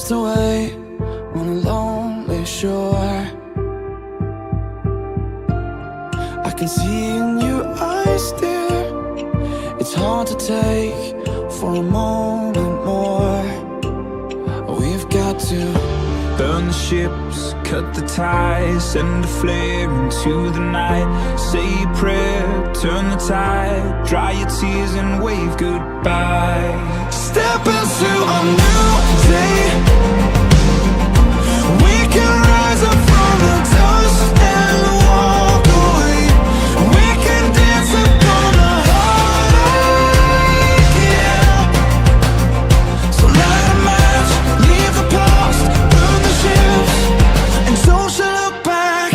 lost away on a lonely shore. I can see in your eyes, dear, it's hard to take for a moment more. We've got to burn the ships, cut the ties, send a flare into the night. Say a prayer, turn the tide, dry your tears and wave goodbye. Step into a new day. We can rise up from the dust and walk away. We can dance upon the heartache, yeah. So light a match, leave the past, burn the ships, and don't you look back.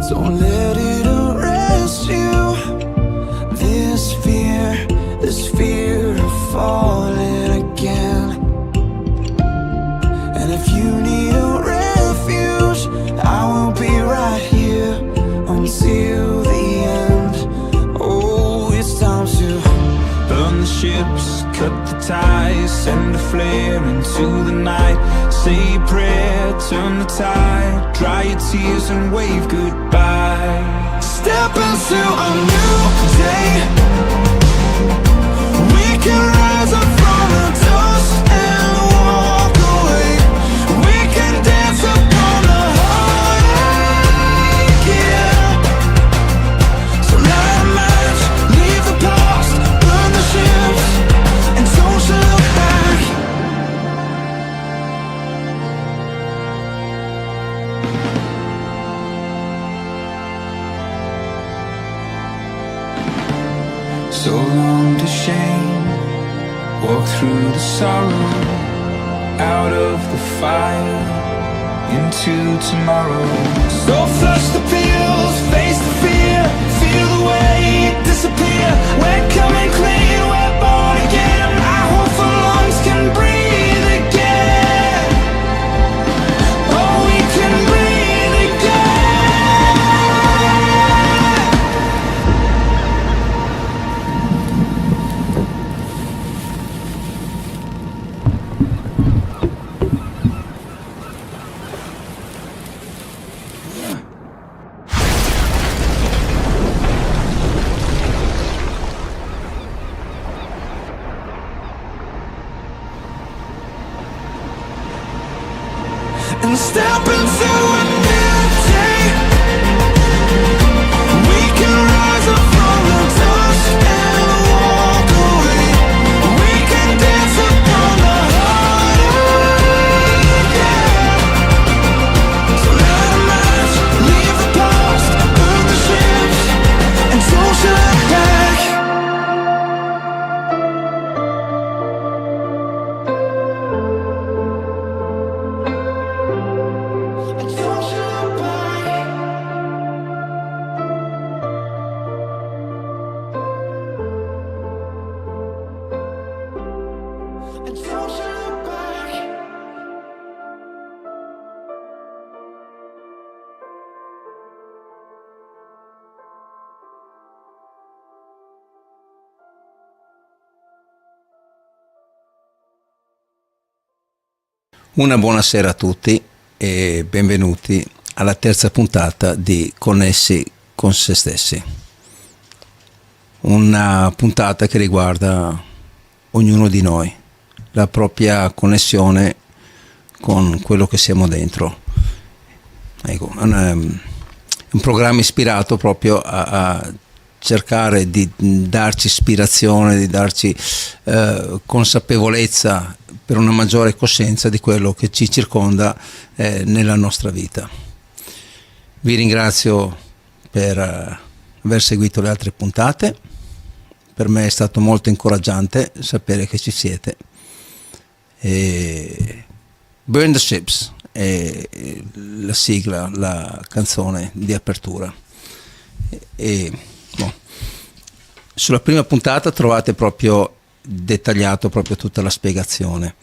Don't let it arrest you. This fear of falling again. And if you need a refuge, I will be right here until the end. Oh, it's time to burn the ships, cut the ties, send a flare into the night. Say a prayer, turn the tide, dry your tears and wave goodbye. step into a new day. We can rise up from the dust and walk away. We can dance upon the heartache, yeah. So light a match, leave the past, burn the ships, and don't you look back. So long to shame, walk through the sorrow, out of the fire, into tomorrow. So flush the pills, face the fear, feel the weight disappear. We're coming clean, we're born again. Our hopeful lungs can breathe again. Oh, we can breathe again. And step into a new day. We can rise up from the dust and walk away. We can dance upon the heartache, yeah. So light a match, leave the past, burn the ships, and don't you look back. And don't you look back. And don't you look back. Una buonasera a tutti e benvenuti alla terza puntata di Connessi con se stessi. Una puntata che riguarda ognuno di noi, la propria connessione con quello che siamo dentro. Ecco, è un programma ispirato proprio a cercare di darci ispirazione, di darci consapevolezza per una maggiore coscienza di quello che ci circonda nella nostra vita. Vi ringrazio per aver seguito le altre puntate. Per me è stato molto incoraggiante sapere che ci siete. Burn the Ships è la sigla, la canzone di apertura. Sulla prima puntata trovate proprio dettagliato proprio tutta la spiegazione,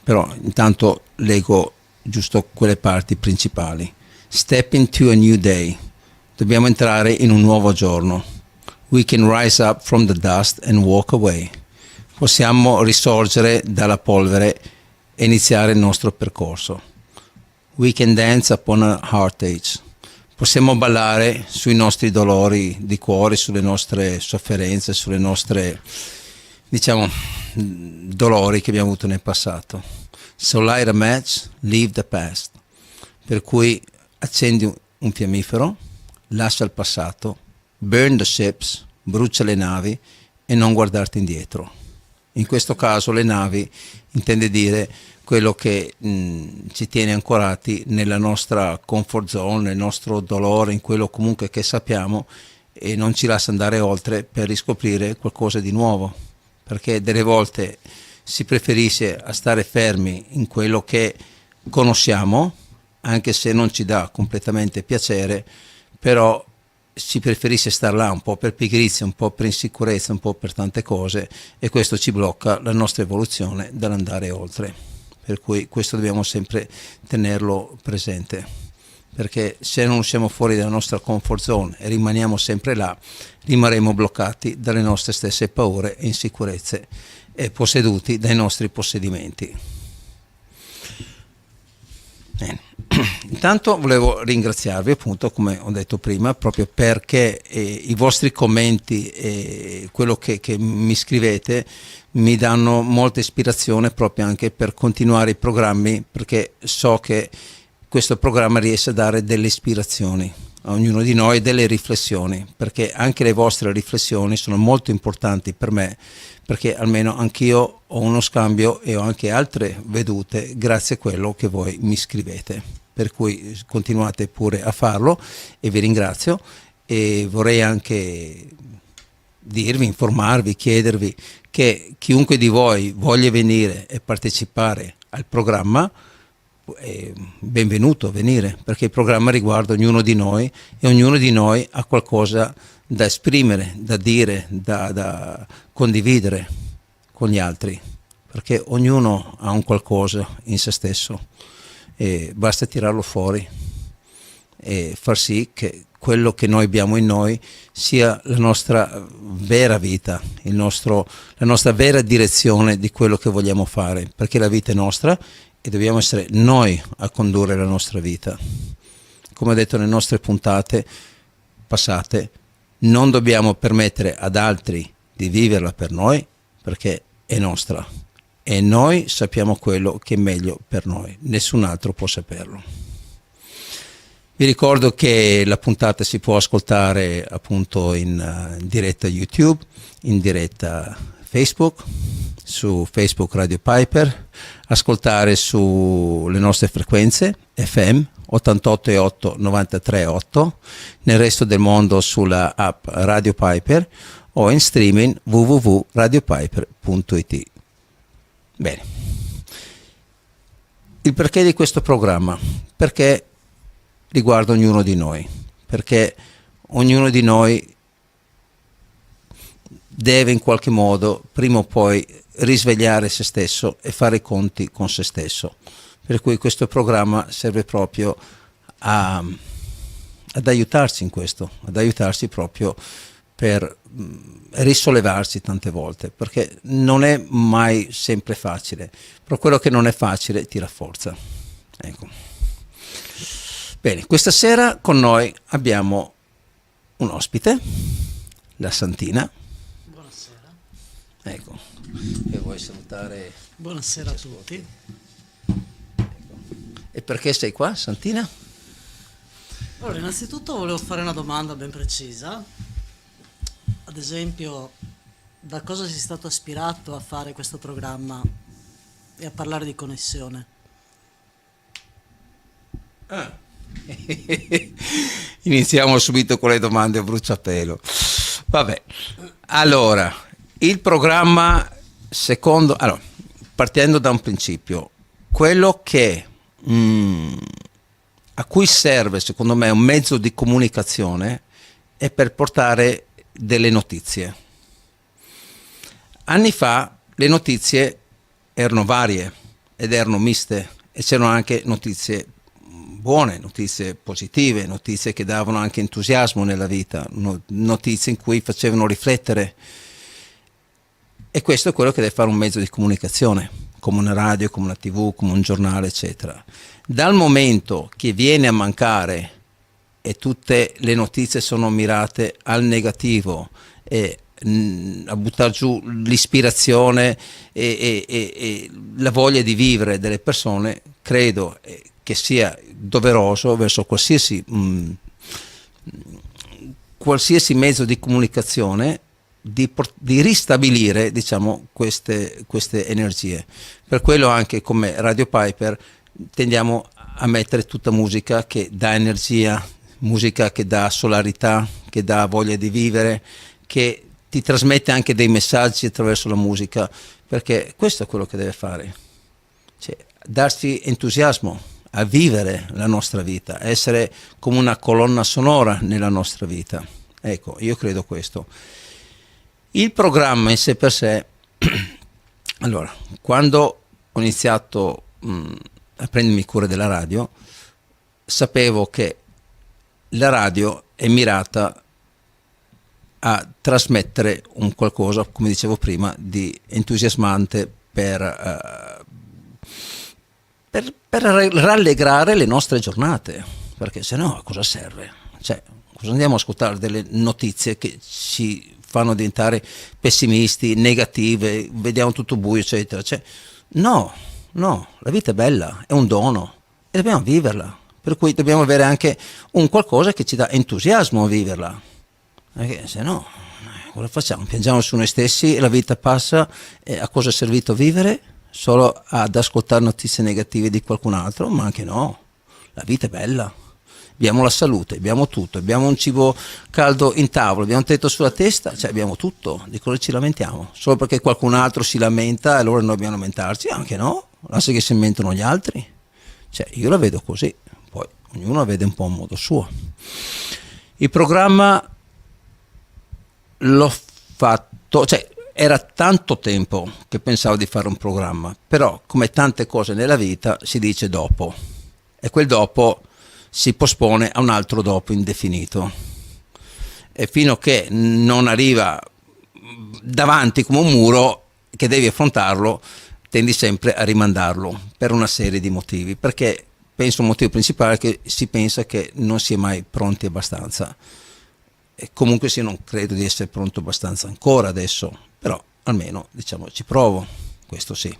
però intanto leggo giusto quelle parti principali. Step into a new day, Dobbiamo entrare in un nuovo giorno. We can rise up from the dust and walk away. Possiamo risorgere dalla polvere e iniziare il nostro percorso. We can dance upon a heartache. Possiamo ballare sui nostri dolori di cuore, sulle nostre sofferenze, sulle nostre, dolori che abbiamo avuto nel passato. So light a match, leave the past. Per cui accendi un fiammifero, lascia il passato, burn the ships, brucia le navi e non guardarti indietro. In questo caso le navi intende dire quello che ci tiene ancorati nella nostra comfort zone, nel nostro dolore, in quello comunque che sappiamo, e non ci lascia andare oltre per riscoprire qualcosa di nuovo, perché delle volte si preferisce a stare fermi in quello che conosciamo, anche se non ci dà completamente piacere, però si preferisce stare là un po' per pigrizia, un po' per insicurezza, un po' per tante cose, e questo ci blocca la nostra evoluzione dall'andare oltre. Per cui questo dobbiamo sempre tenerlo presente, perché se non usciamo fuori dalla nostra comfort zone e rimaniamo sempre là, rimarremo bloccati dalle nostre stesse paure e insicurezze e posseduti dai nostri possedimenti. Bene. Intanto volevo ringraziarvi, appunto, come ho detto prima, proprio perché i vostri commenti e quello che mi scrivete mi danno molta ispirazione proprio anche per continuare i programmi, perché so che questo programma riesce a dare delle ispirazioni a ognuno di noi, delle riflessioni, perché anche le vostre riflessioni sono molto importanti per me, perché almeno anch'io ho uno scambio e ho anche altre vedute grazie a quello che voi mi scrivete, per cui continuate pure a farlo e vi ringrazio. E vorrei anche dirvi, informarvi, chiedervi che chiunque di voi voglia venire e partecipare al programma è benvenuto a venire, perché il programma riguarda ognuno di noi e ognuno di noi ha qualcosa da esprimere, da dire, da condividere con gli altri, perché ognuno ha un qualcosa in se stesso e basta tirarlo fuori e far sì che quello che noi abbiamo in noi sia la nostra vera vita, la nostra vera direzione di quello che vogliamo fare, perché la vita è nostra e dobbiamo essere noi a condurre la nostra vita. Come ho detto nelle nostre puntate passate, non dobbiamo permettere ad altri di viverla per noi, perché è nostra e noi sappiamo quello che è meglio per noi, nessun altro può saperlo. Vi ricordo che la puntata si può ascoltare appunto in diretta YouTube, in diretta Facebook, su Facebook Radio Piper, ascoltare sulle nostre frequenze FM 88,8, 93,8, nel resto del mondo sulla app Radio Piper o in streaming www.radiopiper.it. Bene. Il perché di questo programma? Perché riguarda ognuno di noi, perché ognuno di noi deve in qualche modo prima o poi risvegliare se stesso e fare i conti con se stesso, per cui questo programma serve proprio ad aiutarci in questo, ad aiutarci proprio per risollevarsi tante volte, perché non è mai sempre facile, però quello che non è facile ti rafforza. Ecco. Bene, questa sera con noi abbiamo un ospite, la Santina. Buonasera. Ecco, e vuoi salutare? Buonasera a tutti. Ecco. E perché sei qua, Santina? Allora, innanzitutto volevo fare una domanda ben precisa. Ad esempio, da cosa sei stato ispirato a fare questo programma e a parlare di connessione? Iniziamo subito con le domande a bruciapelo. Vabbè, allora, il programma partendo da un principio, quello che a cui serve secondo me un mezzo di comunicazione è per portare delle notizie. Anni fa le notizie erano varie ed erano miste e c'erano anche notizie buone, notizie positive, notizie che davano anche entusiasmo nella vita, notizie in cui facevano riflettere. E questo è quello che deve fare un mezzo di comunicazione, come una radio, come una TV, come un giornale, eccetera. Dal momento che viene a mancare e tutte le notizie sono mirate al negativo e a buttare giù l'ispirazione e la voglia di vivere delle persone, credo che sia doveroso verso qualsiasi mezzo di comunicazione di ristabilire, diciamo, queste energie. Per quello anche come Radio Piper tendiamo a mettere tutta musica che dà energia, musica che dà solarità, che dà voglia di vivere, che ti trasmette anche dei messaggi attraverso la musica, perché questo è quello che deve fare, cioè darci entusiasmo a vivere la nostra vita, essere come una colonna sonora nella nostra vita. Ecco, io credo questo. Il programma in sé per sé, allora, quando ho iniziato a prendermi cura della radio, sapevo che la radio è mirata a trasmettere un qualcosa, come dicevo prima, di entusiasmante per rallegrare le nostre giornate, perché se no a cosa serve? Cioè, cosa andiamo a ascoltare delle notizie che ci fanno diventare pessimisti, negative, vediamo tutto buio, eccetera. Cioè, no, la vita è bella, è un dono e dobbiamo viverla, per cui dobbiamo avere anche un qualcosa che ci dà entusiasmo a viverla. Perché se no, cosa facciamo? Piangiamo su noi stessi e la vita passa, e a cosa è servito vivere? Solo ad ascoltare notizie negative di qualcun altro? Ma anche no, la vita è bella, abbiamo la salute, abbiamo tutto, abbiamo un cibo caldo in tavola, abbiamo un tetto sulla testa, cioè abbiamo tutto, di cosa ci lamentiamo? Solo perché qualcun altro si lamenta e allora noi dobbiamo lamentarci? Anche no, lascia che si lamentano gli altri. Cioè io la vedo così, poi ognuno la vede un po' a modo suo. Il programma l'ho fatto, cioè era tanto tempo che pensavo di fare un programma, però come tante cose nella vita si dice dopo, e quel dopo si pospone a un altro dopo indefinito, e fino a che non arriva davanti come un muro che devi affrontarlo, tendi sempre a rimandarlo per una serie di motivi, perché penso un motivo principale è che si pensa che non si è mai pronti abbastanza. E comunque sì, non credo di essere pronto abbastanza ancora adesso, però almeno diciamo ci provo, questo sì.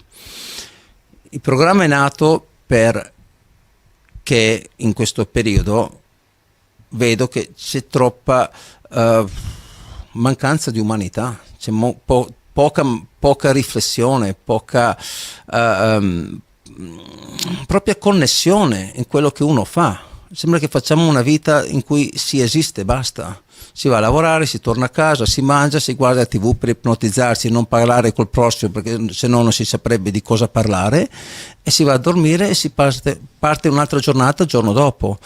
Il programma è nato perché in questo periodo vedo che c'è troppa mancanza di umanità, c'è poca riflessione, poca propria connessione in quello che uno fa. Sembra che facciamo una vita in cui si esiste, basta. Si va a lavorare, si torna a casa, si mangia, si guarda la TV per ipnotizzarsi, non parlare col prossimo perché se no non si saprebbe di cosa parlare, e si va a dormire e si parte un'altra giornata il giorno dopo.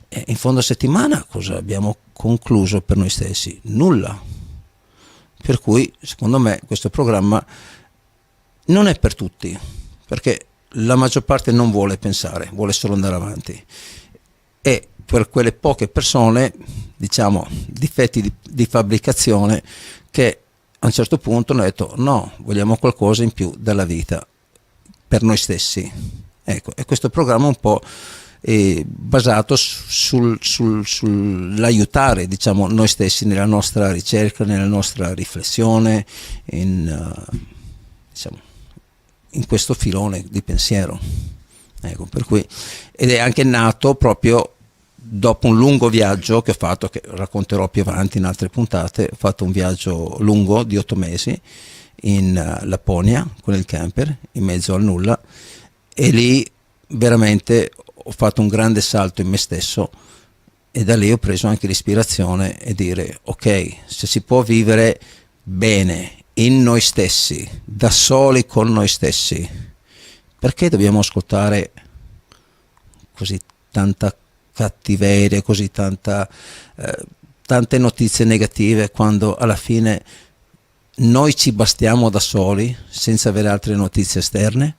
E in fondo settimana cosa abbiamo concluso per noi stessi? Nulla. Per cui secondo me questo programma non è per tutti, perché la maggior parte non vuole pensare, vuole solo andare avanti. E per quelle poche persone, diciamo, difetti di fabbricazione, che a un certo punto hanno detto no, vogliamo qualcosa in più dalla vita per noi stessi. Ecco, e questo programma un po' è basato sull'aiutare, diciamo, noi stessi nella nostra ricerca, nella nostra riflessione, diciamo, in questo filone di pensiero. Ecco, per cui, ed è anche nato proprio dopo un lungo viaggio che ho fatto, che racconterò più avanti in altre puntate. Ho fatto un viaggio lungo di 8 mesi in Lapponia con il camper in mezzo al nulla, e lì veramente ho fatto un grande salto in me stesso, e da lì ho preso anche l'ispirazione e dire ok, se si può vivere bene in noi stessi, da soli con noi stessi, perché dobbiamo ascoltare così tanta cattiveria, così tante notizie negative, quando alla fine noi ci bastiamo da soli senza avere altre notizie esterne?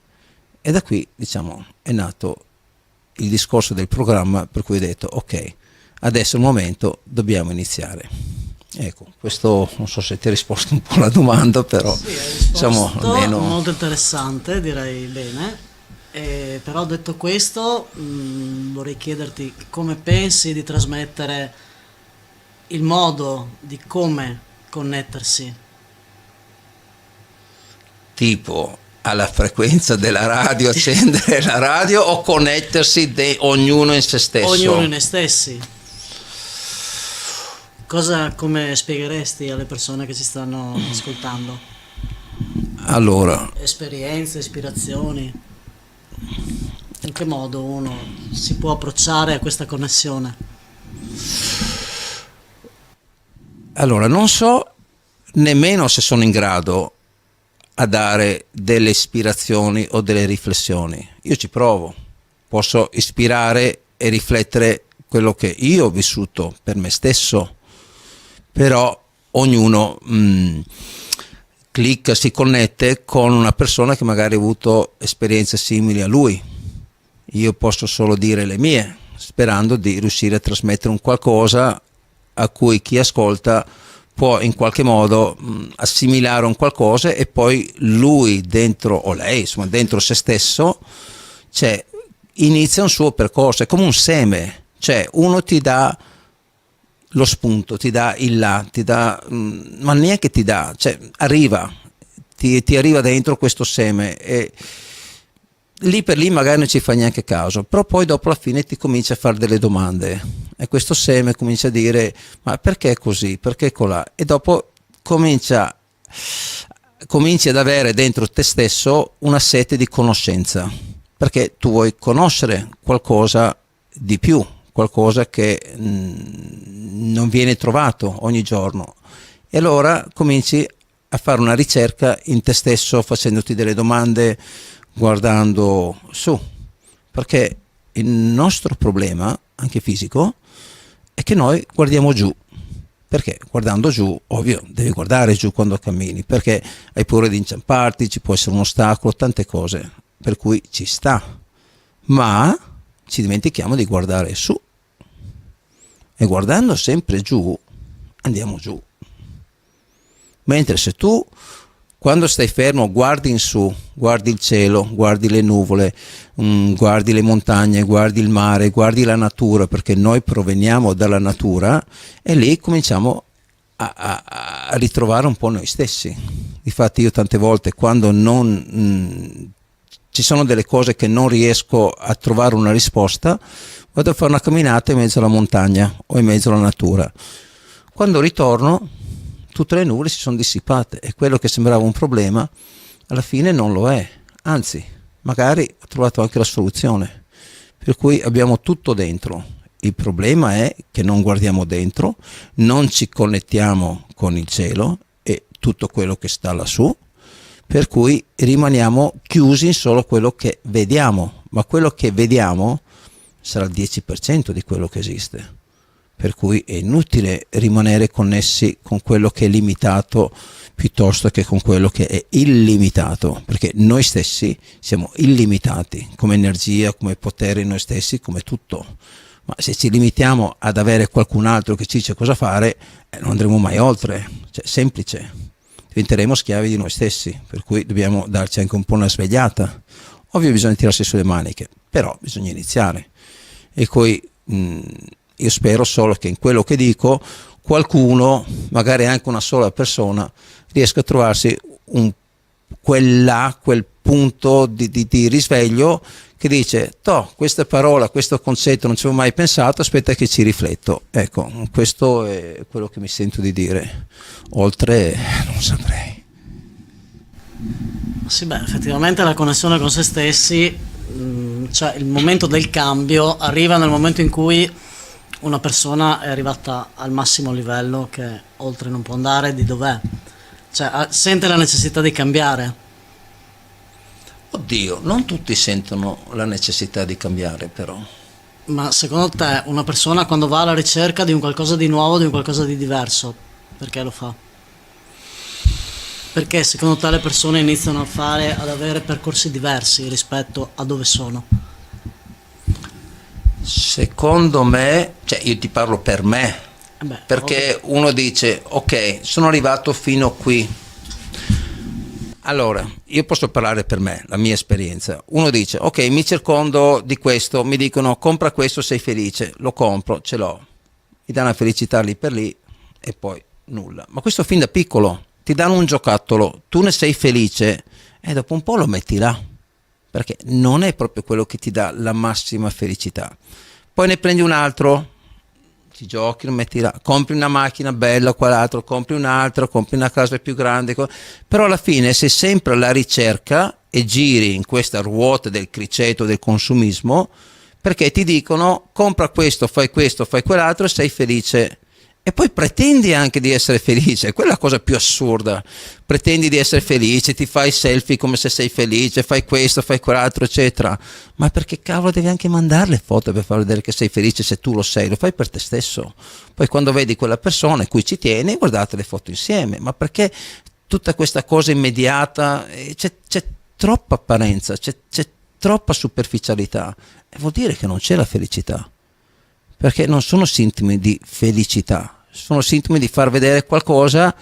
E da qui, diciamo, è nato il discorso del programma, per cui ho detto ok, adesso è il momento, dobbiamo iniziare. Ecco, questo non so se ti ha risposto un po' alla domanda, però Sì, hai risposto, diciamo almeno molto interessante, direi bene. Però detto questo, vorrei chiederti come pensi di trasmettere il modo di come connettersi. tipo alla frequenza della radio, accendere la radio o connettersi ognuno in se stesso. Ognuno in noi stessi. Come spiegheresti alle persone che ci stanno ascoltando? Allora, Esperienze, ispirazioni? In che modo uno si può approcciare a questa connessione? allora, non so nemmeno se sono in grado a dare delle ispirazioni o delle riflessioni. Io ci provo, posso ispirare e riflettere quello che io ho vissuto per me stesso, però ognuno clicca, si connette con una persona che magari ha avuto esperienze simili a lui. Io posso solo dire le mie, sperando di riuscire a trasmettere un qualcosa a cui chi ascolta può in qualche modo assimilare un qualcosa, e poi lui dentro, o lei insomma dentro se stesso, cioè, inizia un suo percorso. È come un seme, cioè uno ti dà lo spunto, ti dà il là, ti dà, ma neanche ti dà, cioè arriva, ti arriva dentro questo seme, e lì per lì magari non ci fai neanche caso, però poi dopo alla fine ti comincia a fare delle domande e questo seme comincia a dire ma perché così, perché colà, e dopo cominci ad avere dentro te stesso una sete di conoscenza, perché tu vuoi conoscere qualcosa di più, qualcosa che non viene trovato ogni giorno, e allora cominci a fare una ricerca in te stesso, facendoti delle domande, guardando su, perché il nostro problema anche fisico è che noi guardiamo giù. Perché guardando giù, ovvio, devi guardare giù quando cammini, perché hai paura di inciamparti, ci può essere un ostacolo, tante cose, per cui ci sta, ma ci dimentichiamo di guardare su, e guardando sempre giù andiamo giù. Mentre se tu, quando stai fermo, guardi in su, guardi il cielo, guardi le nuvole, guardi le montagne, guardi il mare, guardi la natura, perché noi proveniamo dalla natura, e lì cominciamo a ritrovare un po' noi stessi. Difatti io tante volte, quando ci sono delle cose che non riesco a trovare una risposta, vado a fare una camminata in mezzo alla montagna o in mezzo alla natura. Quando ritorno, tutte le nuvole si sono dissipate, e quello che sembrava un problema alla fine non lo è, anzi magari ho trovato anche la soluzione, per cui abbiamo tutto dentro. Il problema è che non guardiamo dentro, non ci connettiamo con il cielo e tutto quello che sta lassù, per cui rimaniamo chiusi in solo quello che vediamo, ma quello che vediamo sarà il 10% di quello che esiste. Per cui è inutile rimanere connessi con quello che è limitato piuttosto che con quello che è illimitato, perché noi stessi siamo illimitati come energia, come potere in noi stessi, come tutto. Ma se ci limitiamo ad avere qualcun altro che ci dice cosa fare, non andremo mai oltre. Cioè, semplice, diventeremo schiavi di noi stessi, per cui dobbiamo darci anche un po' una svegliata. Ovvio bisogna tirarsi sulle maniche, però bisogna iniziare. E poi io spero solo che in quello che dico qualcuno, magari anche una sola persona, riesca a trovarsi quel punto di risveglio che dice questa parola, questo concetto non ci avevo mai pensato, aspetta che ci rifletto. Ecco, questo è quello che mi sento di dire, oltre non saprei. Sì, beh, effettivamente la connessione con se stessi, cioè il momento del cambio arriva nel momento in cui una persona è arrivata al massimo livello, che oltre non può andare, di dov'è, cioè sente la necessità di cambiare. Oddio, non tutti sentono la necessità di cambiare, però. Ma secondo te una persona, quando va alla ricerca di un qualcosa di nuovo, di un qualcosa di diverso, perché lo fa? Perché secondo te le persone iniziano ad avere percorsi diversi rispetto a dove sono? Secondo me, cioè io ti parlo per me, perché uno dice ok, sono arrivato fino a qui. Allora, io posso parlare per me, la mia esperienza. Uno dice ok, mi circondo di questo, mi dicono compra questo, sei felice, lo compro, ce l'ho, mi dà una felicità lì per lì e poi nulla. Ma questo fin da piccolo, ti danno un giocattolo, tu ne sei felice e dopo un po' lo metti là, perché non è proprio quello che ti dà la massima felicità. Poi ne prendi un altro, ci giochi, lo metti là, compri una macchina bella, quell'altro, compri un'altra, compri una casa più grande, però alla fine sei sempre alla ricerca e giri in questa ruota del criceto del consumismo, perché ti dicono compra questo, fai quell'altro e sei felice. E poi pretendi anche di essere felice, quella è la cosa più assurda. Pretendi di essere felice, ti fai selfie come se sei felice, fai questo, fai quell'altro, eccetera. Ma perché cavolo devi anche mandare le foto per far vedere che sei felice se tu lo sei? Lo fai per te stesso. Poi quando vedi quella persona a cui ci tieni, guardate le foto insieme. Ma perché tutta questa cosa immediata? C'è troppa apparenza, c'è troppa superficialità. E vuol dire che non c'è la felicità. Perché non sono sintomi di felicità, sono sintomi di far vedere qualcosa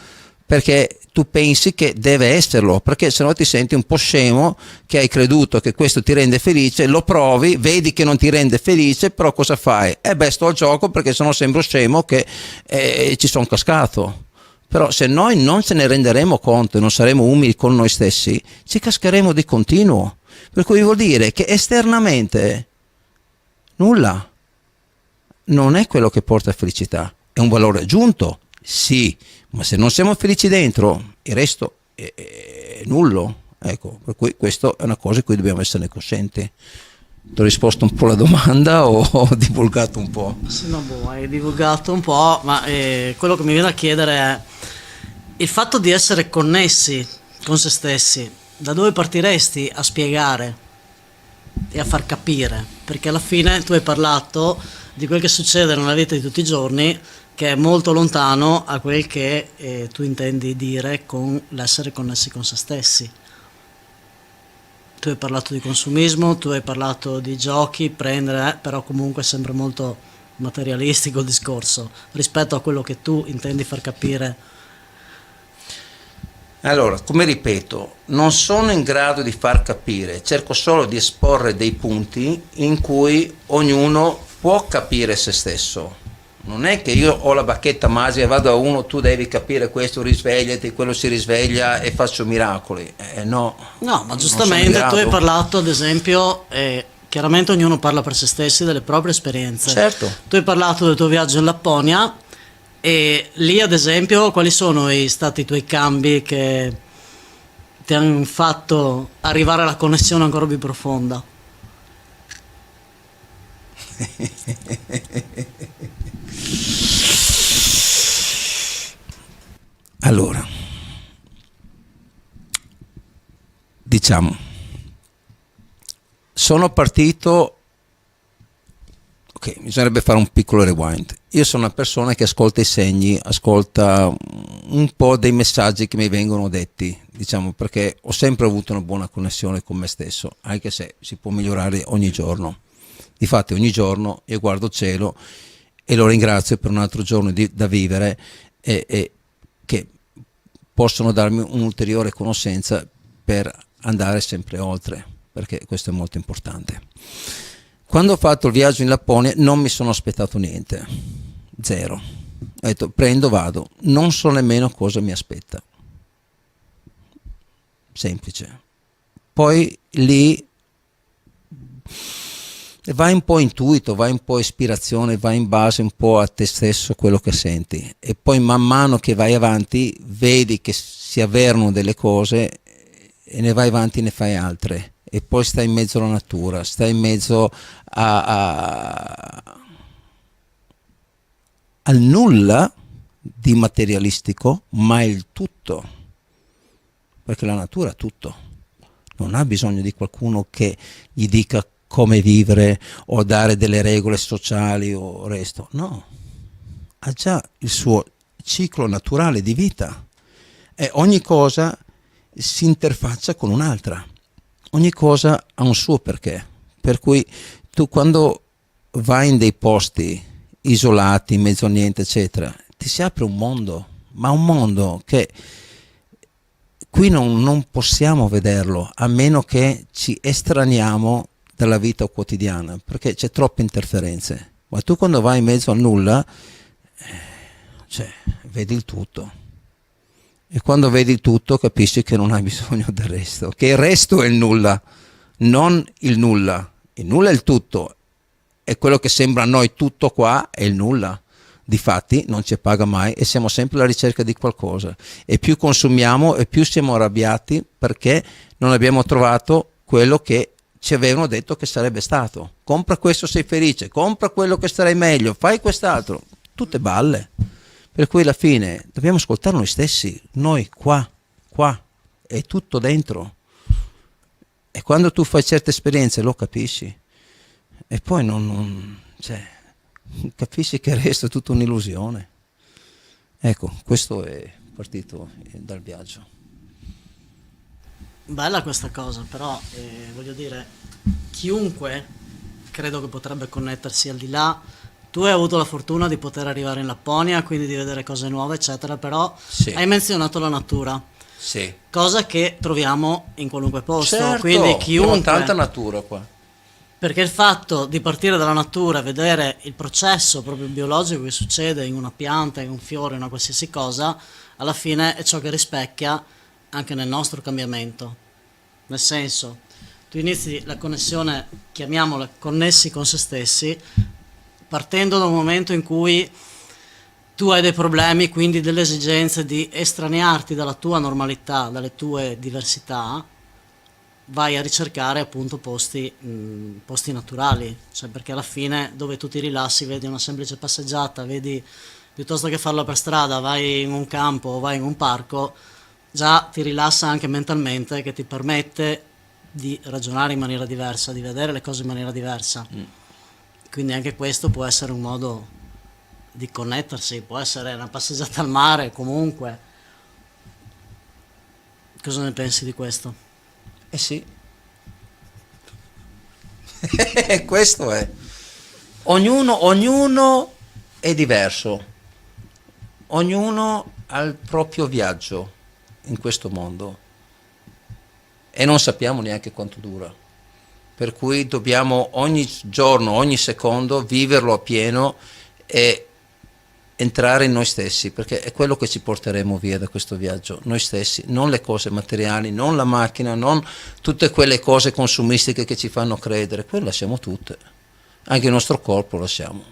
perché tu pensi che deve esserlo, perché sennò ti senti un po' scemo che hai creduto che questo ti rende felice, lo provi, vedi che non ti rende felice, però cosa fai? Sto al gioco perché sennò sembro scemo che ci sono cascato. Però se noi non ce ne renderemo conto e non saremo umili con noi stessi, ci cascheremo di continuo. Per cui vuol dire che esternamente nulla. Non è quello che porta felicità, è un valore aggiunto, sì, ma se non siamo felici dentro, il resto è nullo. Ecco, per cui questa è una cosa di cui dobbiamo essere coscienti. Ti ho risposto un po' alla domanda o ho divulgato un po'? Sì, no, hai divulgato un po', ma quello che mi viene a chiedere è il fatto di essere connessi con se stessi, da dove partiresti a spiegare e a far capire? Perché alla fine tu hai parlato di quel che succede nella vita di tutti i giorni, che è molto lontano a quel che tu intendi dire con l'essere connessi con se stessi. Tu hai parlato di consumismo, tu hai parlato di giochi, prendere, però comunque sembra molto materialistico il discorso rispetto a quello che tu intendi far capire. Allora, come ripeto, non sono in grado di far capire, cerco solo di esporre dei punti in cui ognuno può capire se stesso. Non è che io ho la bacchetta magica e vado a uno, tu devi capire questo, risvegliati, quello si risveglia e faccio miracoli. No, ma giustamente tu hai parlato, ad esempio, chiaramente ognuno parla per se stessi delle proprie esperienze. Certo. Tu hai parlato del tuo viaggio in Lapponia e lì, ad esempio, quali sono stati i tuoi cambi che ti hanno fatto arrivare alla connessione ancora più profonda? Allora, diciamo, sono partito, ok, bisognerebbe fare un piccolo rewind. Io sono una persona che ascolta i segni, ascolta un po' dei messaggi che mi vengono detti, diciamo, perché ho sempre avuto una buona connessione con me stesso, anche se si può migliorare ogni giorno. Difatti ogni giorno io guardo il cielo e lo ringrazio per un altro giorno da vivere e che possono darmi un'ulteriore conoscenza per andare sempre oltre, perché questo è molto importante. Quando ho fatto il viaggio in Lapponia non mi sono aspettato niente, zero. Ho detto prendo, vado, non so nemmeno cosa mi aspetta. Semplice. Poi lì vai un po' intuito, vai un po' ispirazione, vai in base un po' a te stesso, quello che senti, e poi man mano che vai avanti vedi che si avverano delle cose e ne vai avanti, ne fai altre, e poi stai in mezzo alla natura, stai in mezzo al nulla di materialistico, ma il tutto, perché la natura è tutto, non ha bisogno di qualcuno che gli dica come vivere o dare delle regole sociali o resto, no, ha già il suo ciclo naturale di vita e ogni cosa si interfaccia con un'altra, ogni cosa ha un suo perché, per cui tu quando vai in dei posti isolati, in mezzo a niente, eccetera, ti si apre un mondo, ma un mondo che qui non possiamo vederlo, a meno che ci estraniamo dalla vita quotidiana, perché c'è troppe interferenze. Ma tu quando vai in mezzo al nulla, cioè, vedi il tutto. E quando vedi il tutto capisci che non hai bisogno del resto, che il resto è il nulla, non il nulla. Il nulla è il tutto, e quello che sembra a noi tutto qua è il nulla. Difatti non ci paga mai e siamo sempre alla ricerca di qualcosa. E più consumiamo e più siamo arrabbiati perché non abbiamo trovato quello che ci avevano detto che sarebbe stato. Compra questo, sei felice, compra quello che starai meglio, fai quest'altro. Tutte balle. Per cui alla fine dobbiamo ascoltare noi stessi, noi qua, è tutto dentro. E quando tu fai certe esperienze lo capisci. E poi cioè, capisci che il resto è tutta un'illusione. Ecco, questo è partito dal viaggio. Bella questa cosa, però voglio dire, chiunque credo che potrebbe connettersi al di là. Tu hai avuto la fortuna di poter arrivare in Lapponia, quindi di vedere cose nuove, eccetera, però Sì. hai menzionato la natura, Sì. cosa che troviamo in qualunque posto, Certo, quindi io ho chiunque, tanta natura qua. perché il fatto di partire dalla natura, vedere il processo proprio biologico che succede in una pianta, in un fiore, in una qualsiasi cosa, alla fine è ciò che rispecchia anche nel nostro cambiamento. Nel senso, tu inizi la connessione, chiamiamola connessi con se stessi, partendo da un momento in cui tu hai dei problemi, quindi delle esigenze di estranearti dalla tua normalità, dalle tue diversità, vai a ricercare appunto posti naturali, cioè perché alla fine dove tu ti rilassi, vedi una semplice passeggiata, vedi piuttosto che farlo per strada, vai in un campo o vai in un parco, già ti rilassa anche mentalmente, che ti permette di ragionare in maniera diversa, di vedere le cose in maniera diversa. Quindi anche questo può essere un modo di connettersi, può essere una passeggiata al mare, comunque. Cosa ne pensi di questo? Eh sì. Questo è. Ognuno è diverso. Ognuno ha il proprio viaggio in questo mondo. E non sappiamo neanche quanto dura. Per cui dobbiamo ogni giorno, ogni secondo viverlo a pieno e entrare in noi stessi, perché è quello che ci porteremo via da questo viaggio, noi stessi, non le cose materiali, non la macchina, non tutte quelle cose consumistiche che ci fanno credere, quelle lasciamo tutte, anche il nostro corpo lasciamo.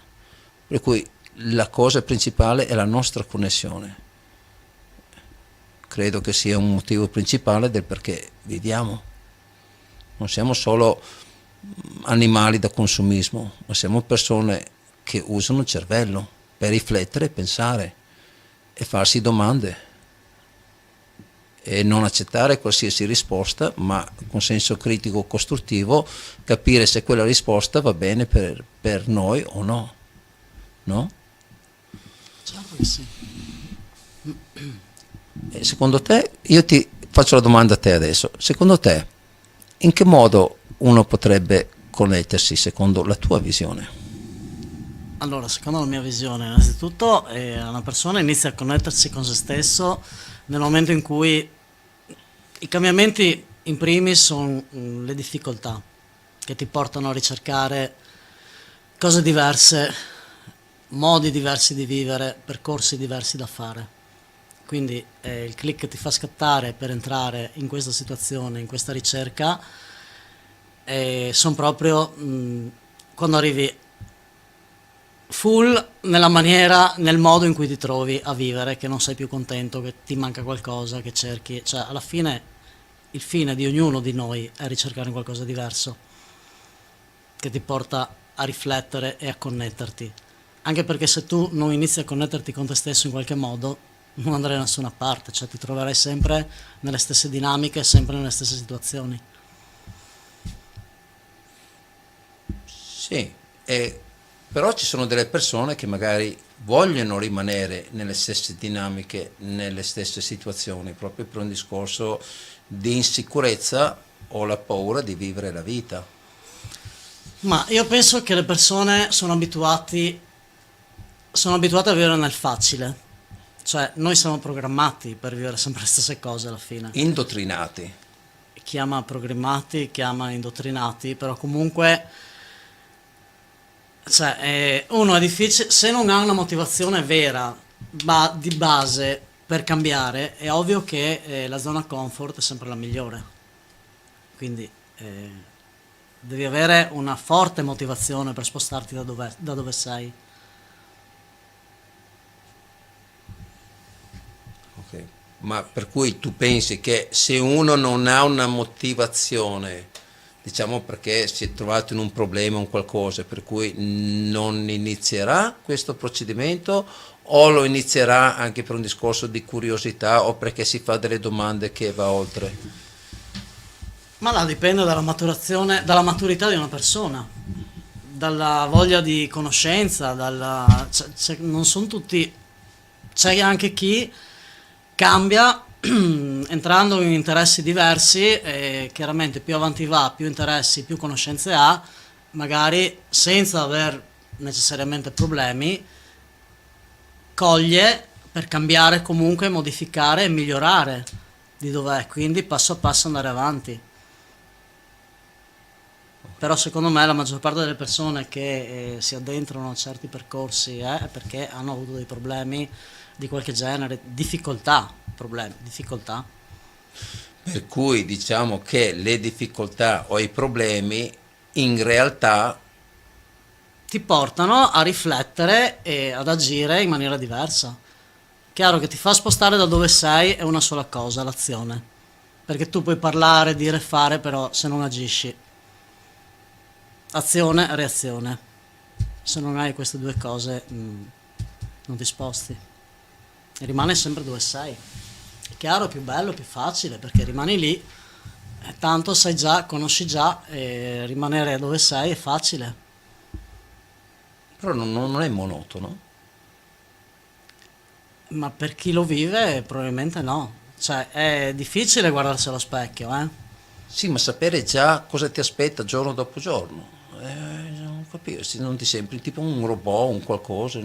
Per cui la cosa principale è la nostra connessione. Credo che sia un motivo principale del perché viviamo. Non siamo solo animali da consumismo, ma siamo persone che usano il cervello per riflettere e pensare e farsi domande e non accettare qualsiasi risposta, ma con senso critico costruttivo capire se quella risposta va bene per noi o no. No? Certo che sì. E secondo te, io ti faccio la domanda a te adesso, secondo te in che modo uno potrebbe connettersi secondo la tua visione? Allora, secondo la mia visione, innanzitutto una persona inizia a connettersi con se stesso nel momento in cui i cambiamenti in primis sono le difficoltà che ti portano a ricercare cose diverse, modi diversi di vivere, percorsi diversi da fare. Quindi il click che ti fa scattare per entrare in questa situazione, in questa ricerca, sono proprio quando arrivi full nella maniera, nel modo in cui ti trovi a vivere, che non sei più contento, che ti manca qualcosa, che cerchi, cioè alla fine il fine di ognuno di noi è ricercare qualcosa di diverso, che ti porta a riflettere e a connetterti, anche perché se tu non inizi a connetterti con te stesso in qualche modo non andrai da nessuna parte, cioè ti troverai sempre nelle stesse dinamiche, sempre nelle stesse situazioni. Sì, però ci sono delle persone che magari vogliono rimanere nelle stesse dinamiche, nelle stesse situazioni, proprio per un discorso di insicurezza o la paura di vivere la vita. Ma io penso che le persone sono abituate a vivere nel facile. Cioè, noi siamo programmati per vivere sempre le stesse cose alla fine. Indottrinati. Chiama programmati, chiama indottrinati, però comunque, cioè, uno è difficile, se non ha una motivazione vera, di base per cambiare, è ovvio che la zona comfort è sempre la migliore. Quindi devi avere una forte motivazione per spostarti da dove sei. Ok. Ma per cui tu pensi che se uno non ha una motivazione, diciamo perché si è trovato in un problema, un qualcosa, per cui non inizierà questo procedimento o lo inizierà anche per un discorso di curiosità o perché si fa delle domande che va oltre? Ma là dipende dalla maturazione, dalla maturità di una persona, dalla voglia di conoscenza, non sono tutti, c'è anche chi cambia entrando in interessi diversi e chiaramente più avanti va, più interessi, più conoscenze ha, magari senza aver necessariamente problemi, coglie per cambiare comunque, modificare e migliorare di dov'è, quindi passo a passo andare avanti. Però secondo me la maggior parte delle persone che si addentrano a certi percorsi è perché hanno avuto dei problemi di qualche genere, difficoltà. Per cui diciamo che le difficoltà o i problemi in realtà Ti portano a riflettere e ad agire in maniera diversa. Chiaro che ti fa spostare da dove sei è una sola cosa, l'azione. Perché tu puoi parlare, dire, fare, però se non agisci. Azione, reazione. Se non hai queste due cose non ti sposti. E rimani sempre dove sei. È chiaro, è più bello, più facile, perché rimani lì, e tanto sai già, conosci già, e rimanere dove sei è facile. però non è monotono. Ma per chi lo vive probabilmente no. Cioè è difficile guardarsi allo specchio, eh? Sì, ma sapere già cosa ti aspetta giorno dopo giorno. Non capisco, non ti sembri tipo un robot, un qualcosa.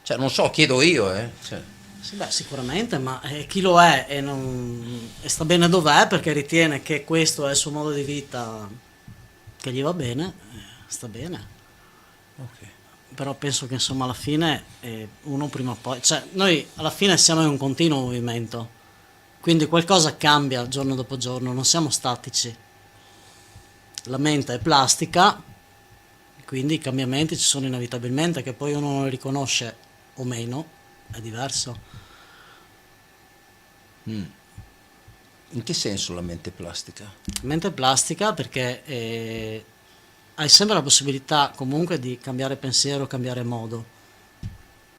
Cioè, non so, chiedo io, Cioè, Sì, beh, sicuramente, ma chi lo è e sta bene dov'è perché ritiene che questo è il suo modo di vita che gli va bene, sta bene. ok. Però penso che insomma alla fine uno prima o poi, cioè noi alla fine siamo in un continuo movimento, quindi qualcosa cambia giorno dopo giorno, non siamo statici. La mente è plastica, quindi i cambiamenti ci sono inevitabilmente, che poi uno non li riconosce o meno, è diverso. In che senso la mente plastica? Mente plastica perché hai sempre la possibilità comunque di cambiare pensiero, cambiare modo.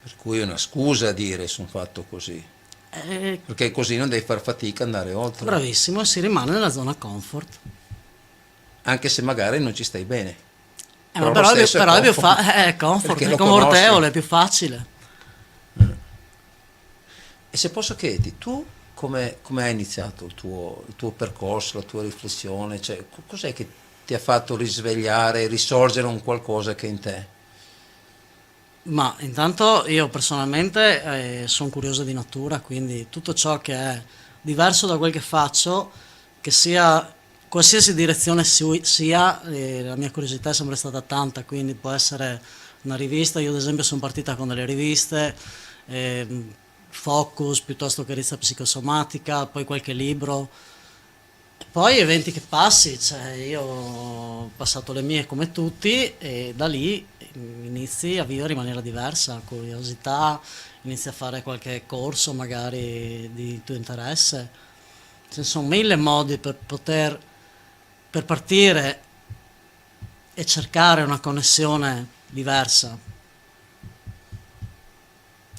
Per cui è una scusa a dire sono fatto così. Perché così non devi far fatica ad andare oltre. Bravissimo, si rimane nella zona comfort. Anche se magari non ci stai bene. Ma lo però stesso è più comfort. è comfort, Perché è lo confortevole, conosci. è più facile. E se posso chiederti, tu come hai iniziato il tuo percorso, la tua riflessione? Cioè, cos'è che ti ha fatto risvegliare, risorgere un qualcosa che è in te? Ma intanto io personalmente sono curioso di natura, quindi tutto ciò che è diverso da quel che faccio, che sia qualsiasi direzione sia, la mia curiosità è sempre stata tanta, quindi può essere una rivista, io ad esempio sono partita con delle riviste, Focus piuttosto che Rizza Psicosomatica, poi qualche libro, poi eventi che passi, cioè io ho passato le mie come tutti e da lì inizi a vivere in maniera diversa, curiosità, inizi a fare qualche corso magari di tuo interesse. Ce ne sono mille modi per partire e cercare una connessione diversa.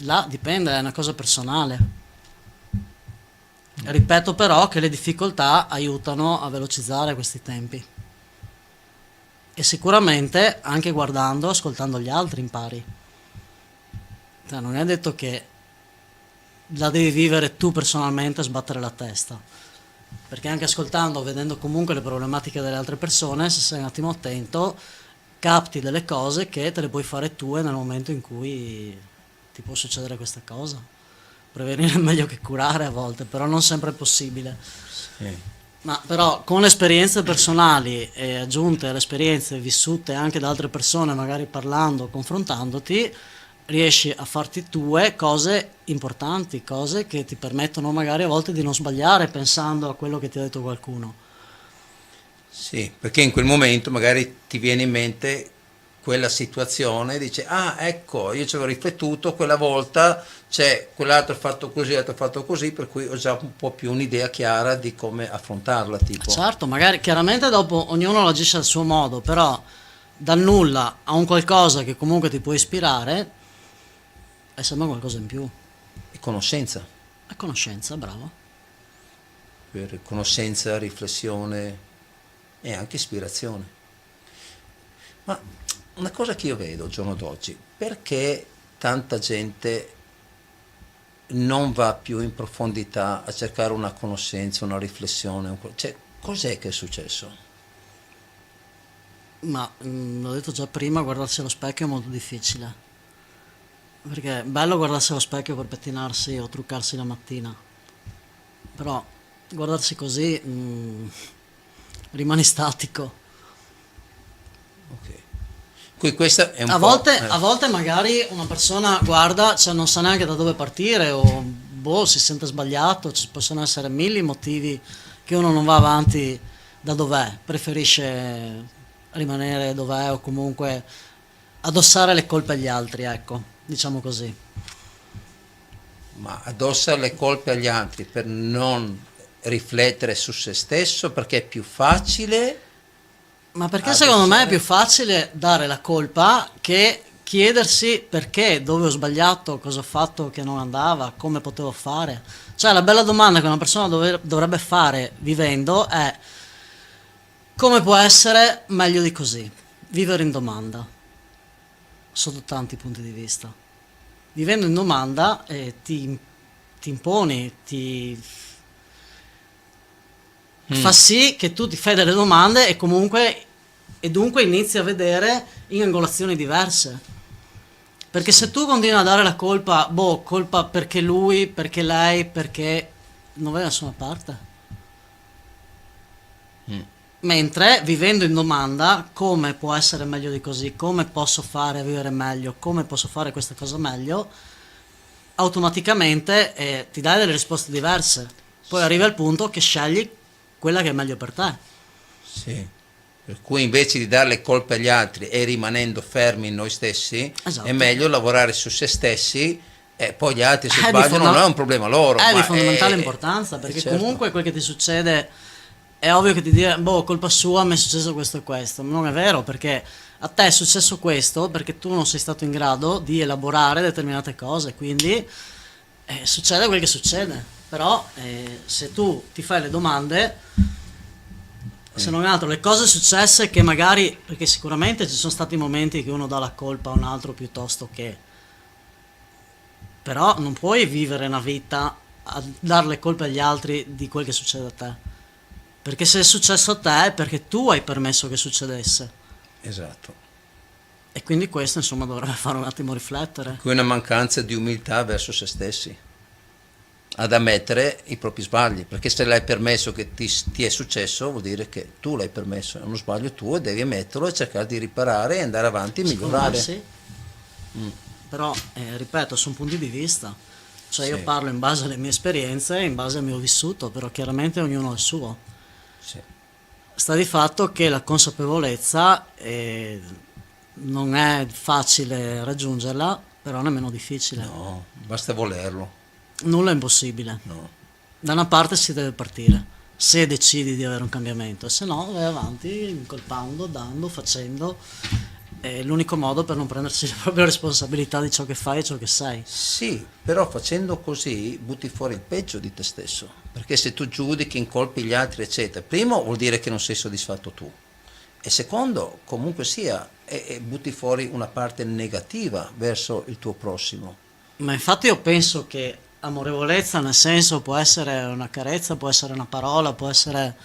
Là dipende, è una cosa personale. Ripeto però che le difficoltà aiutano a velocizzare questi tempi. E sicuramente anche guardando, ascoltando gli altri impari. Cioè, non è detto che la devi vivere tu personalmente e sbattere la testa. perché anche ascoltando, vedendo comunque le problematiche delle altre persone, se sei un attimo attento, capti delle cose che te le puoi fare tue nel momento in cui ti può succedere questa cosa. Prevenire è meglio che curare a volte, però non sempre è possibile. Sì. Ma però con le esperienze personali e aggiunte alle esperienze vissute anche da altre persone, magari parlando, confrontandoti, riesci a farti tue cose importanti, cose che ti permettono magari a volte di non sbagliare pensando a quello che ti ha detto qualcuno. Sì, perché in quel momento magari ti viene in mente quella situazione e dici, ah ecco, io ci avevo riflettuto quella volta, c'è quell'altro ha fatto così, l'altro ha fatto così, per cui ho già un po' più un'idea chiara di come affrontarla, tipo. Certo, magari chiaramente dopo ognuno lo agisce al suo modo, però dal nulla a un qualcosa che comunque ti può ispirare è sempre qualcosa in più. E conoscenza, È conoscenza, bravo. per conoscenza, riflessione e anche ispirazione. Ma una cosa che io vedo al giorno d'oggi, perché tanta gente non va più in profondità a cercare una conoscenza, una riflessione, cioè cos'è che è successo? Ma l'ho detto già prima, guardarsi allo specchio è molto difficile. Perché è bello guardarsi allo specchio per pettinarsi o truccarsi la mattina. Però guardarsi così rimani statico. Ok. Qui questa è un A po'... volte, a volte magari una persona guarda, cioè non sa neanche da dove partire o boh, si sente sbagliato, ci possono essere mille motivi che uno non va avanti da dov'è, preferisce rimanere dov'è o comunque addossare le colpe agli altri, ecco, diciamo così. Ma addossa le colpe agli altri per non riflettere su se stesso, perché è più facile... Ma perché secondo me è addossare- più facile dare la colpa che chiedersi perché, dove ho sbagliato, cosa ho fatto che non andava, come potevo fare. Cioè la bella domanda che una persona dovrebbe fare vivendo è come può essere meglio di così? Vivere in domanda, sotto tanti punti di vista. Vivendo in domanda ti imponi, fa sì che tu ti fai delle domande e dunque inizi a vedere in angolazioni diverse. Perché se tu continui a dare la colpa, colpa perché lui, perché lei, perché non vai da nessuna parte. Mentre vivendo in domanda, come può essere meglio di così, come posso fare a vivere meglio, come posso fare questa cosa meglio, automaticamente ti dai delle risposte diverse. Poi arrivi al punto che scegli quella che è meglio per te. Sì. Per cui invece di dare le colpe agli altri e rimanendo fermi in noi stessi, Esatto. è meglio lavorare su se stessi e poi gli altri se È di sbagliano fonda- non è un problema loro. È ma di fondamentale importanza, perché certo. comunque quel che ti succede è ovvio che ti dire, colpa sua, mi è successo questo e questo. Non è vero, perché a te è successo questo perché tu non sei stato in grado di elaborare determinate cose, quindi succede quel che succede. Però se tu ti fai le domande, se non altro le cose successe che magari, perché sicuramente ci sono stati momenti che uno dà la colpa a un altro piuttosto che, però non puoi vivere una vita a dare le colpe agli altri di quel che succede a te, perché se è successo a te è perché tu hai permesso che succedesse, Esatto. e quindi questo insomma dovrebbe fare un attimo riflettere. Qui una mancanza di umiltà verso se stessi, ad ammettere i propri sbagli, perché se l'hai permesso che ti è successo vuol dire che tu l'hai permesso, è uno sbaglio tuo e devi ammetterlo e cercare di riparare e andare avanti e Secondo me migliorare. sì. Però ripeto, sono punti di vista, cioè io Sì. parlo in base alle mie esperienze, in base al mio vissuto, però chiaramente ognuno ha il suo. Sì. Sta di fatto che la consapevolezza non è facile raggiungerla, però nemmeno difficile. No, basta volerlo. Nulla è impossibile. No. Da una parte si deve partire, se decidi di avere un cambiamento, se no vai avanti incolpando, dando, facendo. È l'unico modo per non prendersi la propria responsabilità di ciò che fai e ciò che sei. Sì, però facendo così butti fuori il peggio di te stesso, perché se tu giudichi, incolpi gli altri, eccetera, primo vuol dire che non sei soddisfatto tu, e secondo, comunque sia, e butti fuori una parte negativa verso il tuo prossimo. Ma infatti io penso che amorevolezza nel senso può essere una carezza, può essere una parola, può essere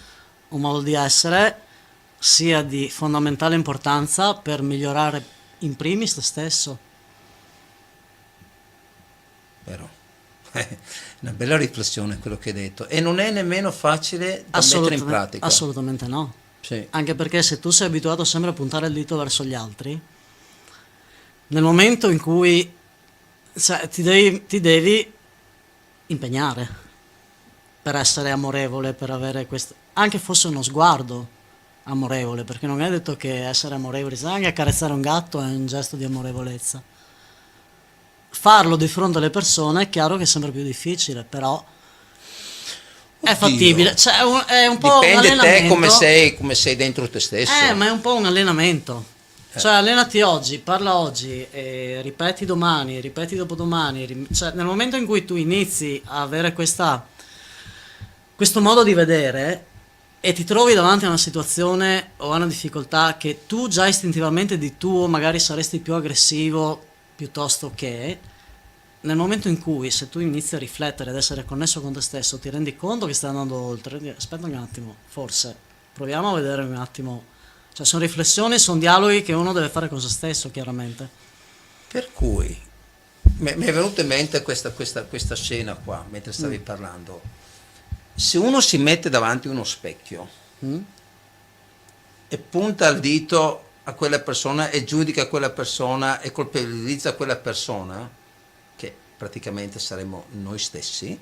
un modo di essere, sia di fondamentale importanza per migliorare in primis te stesso. Vero. Una bella riflessione quello che hai detto. E non è nemmeno facile da mettere in pratica. Assolutamente no. Sì. Anche perché se tu sei abituato sempre a puntare il dito verso gli altri, nel momento in cui ti devi impegnare per essere amorevole, per avere questo, anche fosse uno sguardo amorevole, perché non è detto che essere amorevoli, anche accarezzare un gatto è un gesto di amorevolezza. Farlo di fronte alle persone è chiaro che è sempre più difficile, però è fattibile. Cioè, è un po' dipende un te allenamento. come sei dentro te stesso. Ma è un po' un allenamento. Cioè, allenati oggi, parla oggi, ripeti domani, ripeti dopodomani. Cioè, nel momento in cui tu inizi a avere questo modo di vedere e ti trovi davanti a una situazione o a una difficoltà che tu già istintivamente di tuo magari saresti più aggressivo piuttosto che, nel momento in cui, se tu inizi a riflettere ed essere connesso con te stesso, ti rendi conto che stai andando oltre, aspetta un attimo, forse proviamo a vedere un attimo. Cioè, sono riflessioni, sono dialoghi che uno deve fare con se stesso, chiaramente. Per cui mi è venuta in mente questa scena qua mentre stavi parlando. Se uno si mette davanti a uno specchio e punta il dito a quella persona e giudica quella persona e colpevolizza quella persona, che praticamente saremmo noi stessi,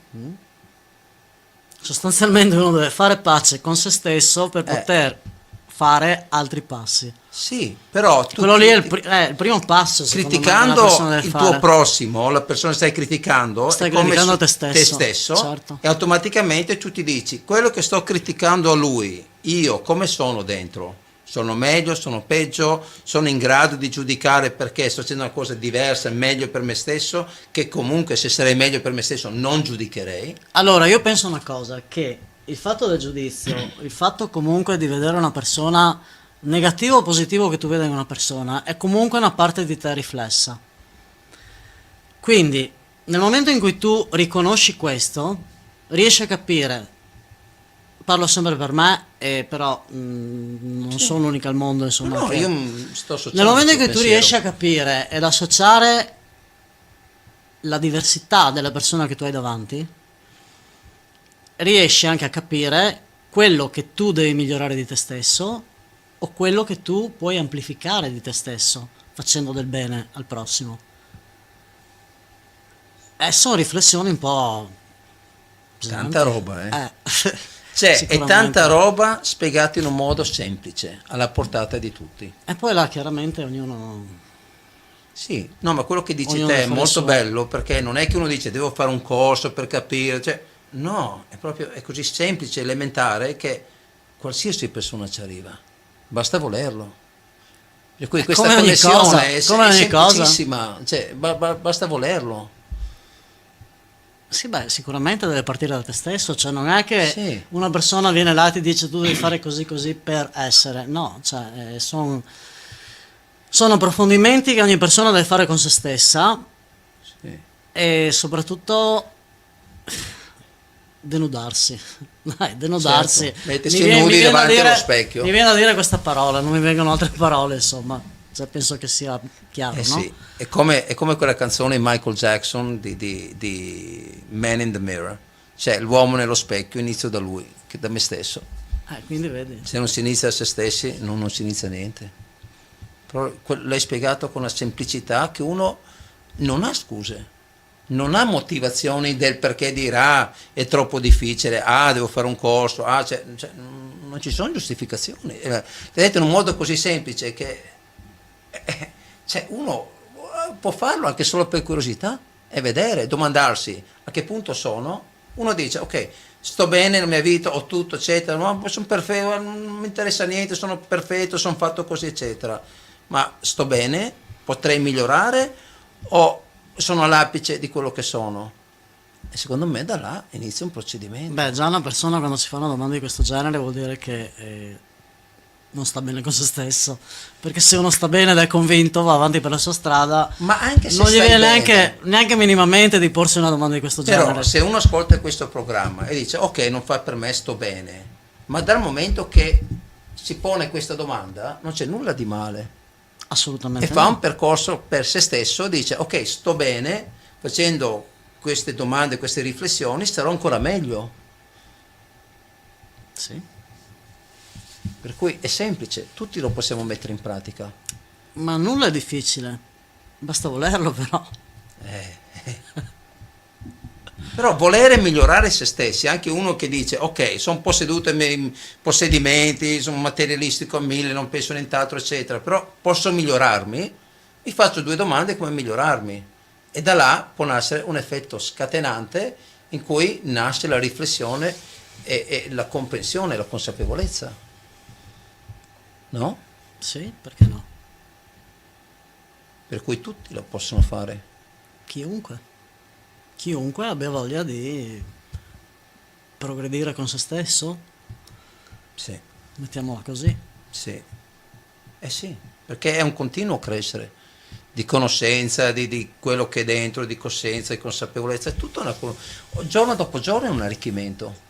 Sostanzialmente uno deve fare pace con se stesso per poter fare altri passi. sì, però tu Quello lì è il primo passo, secondo me, che una criticando persona deve il fare. tuo prossimo, la persona che stai criticando, Stai è come criticando se- te stesso, certo. e automaticamente tu ti dici, quello che sto criticando a lui, io come sono dentro? Sono meglio, sono peggio, sono in grado di giudicare perché sto facendo una cosa diversa, meglio per me stesso, che comunque se sarei meglio per me stesso non giudicherei. Allora, io penso una cosa, che il fatto del giudizio, il fatto comunque di vedere una persona, negativo o positivo che tu veda in una persona, è comunque una parte di te riflessa. Quindi, nel momento in cui tu riconosci questo, riesci a capire, parlo sempre per me, però non sono l'unica al mondo, insomma. No, che- io sto associando Nel momento in il cui tuo tu pensiero. riesci a capire ed associare la diversità della persona che tu hai davanti, riesci anche a capire quello che tu devi migliorare di te stesso o quello che tu puoi amplificare di te stesso facendo del bene al prossimo. Sono riflessioni un po' pesanti. Tanta roba, Cioè, è Sicuramente. tanta roba spiegata in un modo semplice, alla portata di tutti. E poi là chiaramente ognuno... Sì, no, ma quello che dici Ognuno te è fa le molto sue. bello, perché non è che uno dice devo fare un corso per capire, cioè, no, è così semplice, elementare, che qualsiasi persona ci arriva, basta volerlo. Per cui questa come ogni connessione cosa, è come ogni cosa. semplicissima, cioè, basta volerlo. Sì, beh, sicuramente deve partire da te stesso, cioè non è che Sì. una persona viene là e ti dice tu devi fare così così per essere, no, cioè sono approfondimenti che ogni persona deve fare con se stessa Sì. e soprattutto denudarsi, dai, denudarsi. Certo, mettersi nudi da davanti allo specchio. Mi viene da dire questa parola, non mi vengono altre parole, insomma, cioè, penso che sia chiaro, no? Sì, è come quella canzone di Michael Jackson di Man in the Mirror, cioè l'uomo nello specchio, inizio da lui, che da me stesso. Quindi vedi. Se non si inizia da se stessi non si inizia niente. Però l'hai spiegato con una semplicità che uno non ha scuse, non ha motivazioni del perché dirà è troppo difficile, devo fare un corso, cioè, non ci sono giustificazioni. L'hai detto in un modo così semplice che cioè, uno può farlo anche solo per curiosità e vedere, domandarsi a che punto sono. Uno dice ok, sto bene nella mia vita, ho tutto eccetera, ma sono perfetto, non mi interessa niente, sono perfetto, sono fatto così eccetera, ma sto bene, potrei migliorare o sono all'apice di quello che sono? E secondo me da là inizia un procedimento. Beh, già una persona quando si fa una domanda di questo genere vuol dire che non sta bene con se stesso, perché se uno sta bene ed è convinto, va avanti per la sua strada, Ma anche se non gli stai viene bene. neanche minimamente di porsi una domanda di questo Però genere. se uno ascolta questo programma e dice ok, non fa per me, sto bene, ma dal momento che si pone questa domanda non c'è nulla di male Assolutamente e fa no. un percorso per se stesso, dice ok, sto bene, facendo queste domande, queste riflessioni starò ancora meglio. Sì. Per cui è semplice, tutti lo possiamo mettere in pratica. Ma nulla è difficile, basta volerlo però. Però volere migliorare se stessi, anche uno che dice ok, sono posseduto ai miei possedimenti, sono materialistico a 1000, non penso nient'altro, eccetera, però posso migliorarmi, mi faccio 2 domande come migliorarmi e da là può nascere un effetto scatenante in cui nasce la riflessione e la comprensione, la consapevolezza. No? Sì, perché no? Per cui tutti lo possono fare. Chiunque abbia voglia di progredire con se stesso, Sì, mettiamola così. sì. Eh sì, perché è un continuo crescere di conoscenza, di quello che è dentro, di coscienza, di consapevolezza, è tutto giorno dopo giorno è un arricchimento.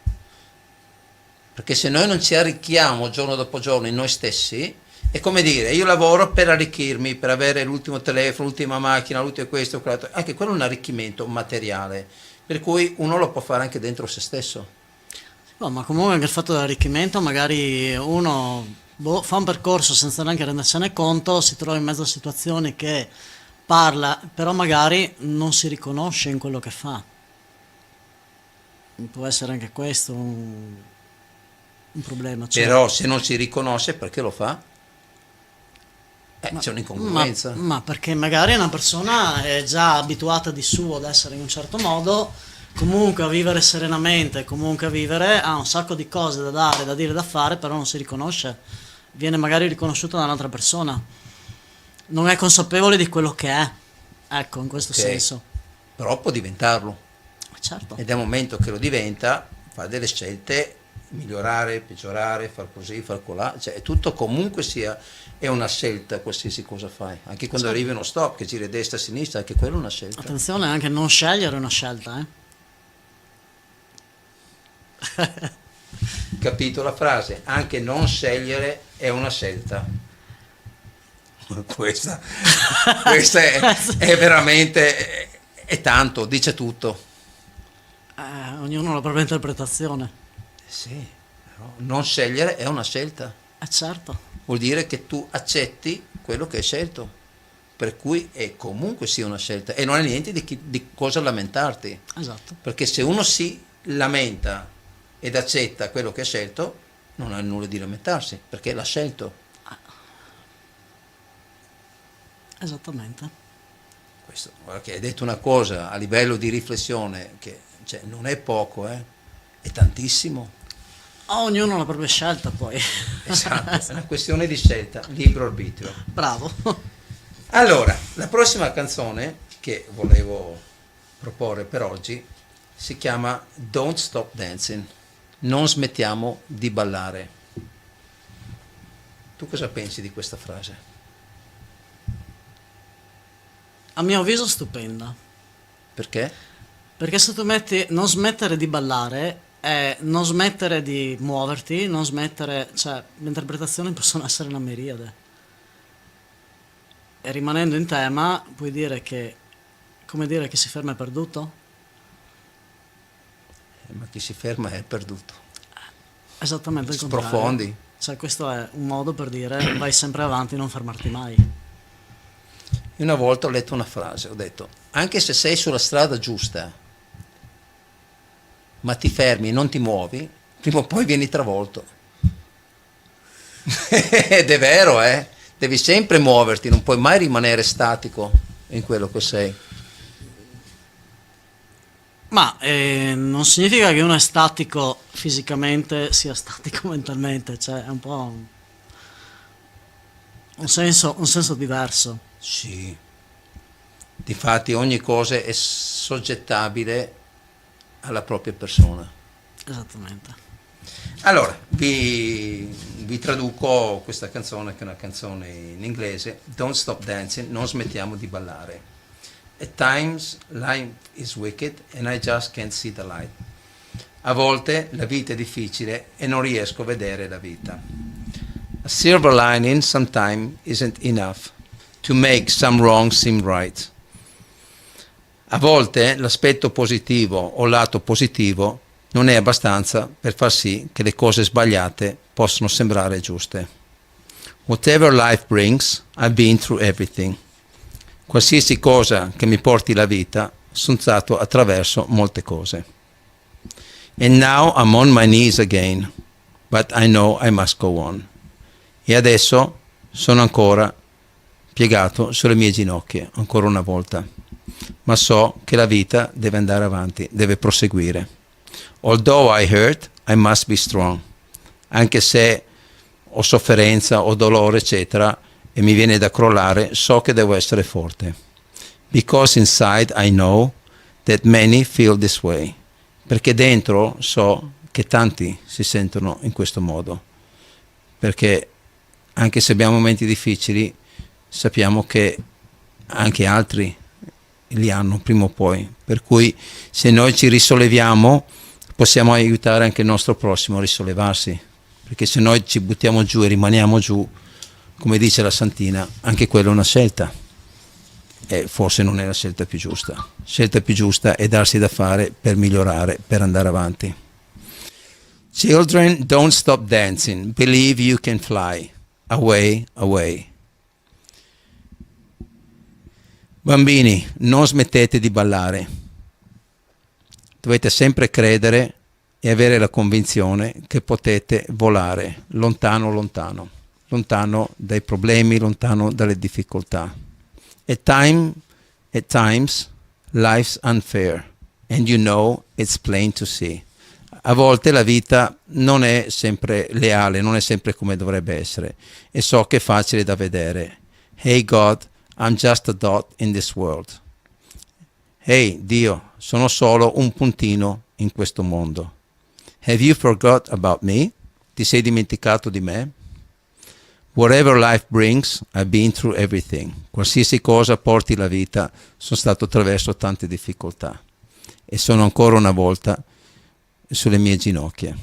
Perché se noi non ci arricchiamo giorno dopo giorno in noi stessi, è come dire, io lavoro per arricchirmi, per avere l'ultimo telefono, l'ultima macchina, l'ultimo questo, quell'altro, anche quello è un arricchimento materiale, per cui uno lo può fare anche dentro se stesso. No, ma comunque anche il fatto dell'arricchimento, magari uno fa un percorso senza neanche rendersene conto, si trova in mezzo a situazioni che parla, però magari non si riconosce in quello che fa. Può essere anche questo un problema. Cioè, Però se non si riconosce perché lo fa? C'è ma, un'incongruenza. ma perché magari una persona è già abituata di suo ad essere in un certo modo, comunque a vivere serenamente, comunque a vivere, ha un sacco di cose da dare, da dire, da fare, però non si riconosce, viene magari riconosciuto da un'altra persona, non è consapevole di quello che è, ecco, in questo Ok. senso. Però può diventarlo. Certo, E dal momento che lo diventa, fa delle scelte, migliorare, peggiorare, far così, far colà, cioè è tutto comunque sia, è una scelta qualsiasi cosa fai. Anche quando arrivi uno stop, che giri a destra, a sinistra, anche quello è una scelta. attenzione, anche non scegliere è una scelta, Capito la frase? Anche non scegliere è una scelta. Questa è veramente, è tanto, dice tutto. Ognuno ha la propria interpretazione, Sì, però non scegliere è una scelta. certo, Vuol dire che tu accetti quello che hai scelto, per cui è comunque sia una scelta e non hai niente di cosa lamentarti, esatto, perché se uno si lamenta ed accetta quello che ha scelto, non ha nulla di lamentarsi, perché l'ha scelto. esattamente. Questo, guarda che hai detto una cosa a livello di riflessione che cioè, non è poco, è tantissimo. Ognuno ha la propria scelta poi. Esatto, è una questione di scelta, libero arbitrio. Bravo. Allora, la prossima canzone che volevo proporre per oggi si chiama Don't Stop Dancing, non smettiamo di ballare. Tu cosa pensi di questa frase? A mio avviso stupenda, Perché? perché se tu metti non smettere di ballare è non smettere di muoverti, non smettere, cioè le interpretazioni possono essere una miriade. E rimanendo in tema, puoi dire che, come dire che si ferma è perduto? Ma chi si ferma è perduto. Esattamente il contrario. Sprofondi. Cioè questo è un modo per dire vai sempre avanti, non fermarti mai. Io una volta ho letto una frase, ho detto, anche se sei sulla strada giusta, ma ti fermi e non ti muovi, prima o poi vieni travolto. Ed è vero, eh? Devi sempre muoverti, non puoi mai rimanere statico in quello che sei. Ma non significa che uno è statico fisicamente sia statico mentalmente, cioè è un po' un senso diverso. Sì. Difatti ogni cosa è soggettabile alla propria persona. Esattamente. Allora, vi vi traduco questa canzone, che è una canzone in inglese. Don't stop dancing, non smettiamo di ballare. At times life is wicked and I just can't see the light. A volte la vita è difficile e non riesco a vedere la vita. A silver lining sometimes isn't enough to make some wrong seem right. A volte l'aspetto positivo o lato positivo non è abbastanza per far sì che le cose sbagliate possano sembrare giuste. Whatever life brings, I've been through everything. Qualsiasi cosa che mi porti la vita, sono stato attraverso molte cose. And now I'm on my knees again, but I know I must go on. E adesso sono ancora piegato sulle mie ginocchia, ancora una volta. Ma so che la vita deve andare avanti, deve proseguire. Although I hurt, I must be strong. Anche se ho sofferenza, ho dolore, eccetera, e mi viene da crollare, so che devo essere forte. Because inside I know that many feel this way. Perché dentro so che tanti si sentono in questo modo. Perché anche se abbiamo momenti difficili, sappiamo che anche altri li hanno prima o poi. Per cui se noi ci risolleviamo, possiamo aiutare anche il nostro prossimo a risollevarsi. Perché se noi ci buttiamo giù e rimaniamo giù, come dice la Santina, anche quella è una scelta. E forse non è la scelta più giusta. La scelta più giusta è darsi da fare per migliorare, per andare avanti. Children, don't stop dancing. Believe you can fly. Away, away. Bambini, non smettete di ballare. Dovete sempre credere e avere la convinzione che potete volare lontano, lontano. Lontano dai problemi, lontano dalle difficoltà. At times, life's unfair, and you know it's plain to see. A volte la vita non è sempre leale, non è sempre come dovrebbe essere, e so che è facile da vedere. Hey God, I'm just a dot in this world. Hey Dio, sono solo un puntino in questo mondo. Have you forgot about me? Ti sei dimenticato di me? Whatever life brings, I've been through everything. Qualsiasi cosa porti la vita, sono stato attraverso tante difficoltà. E sono ancora una volta sulle mie ginocchia.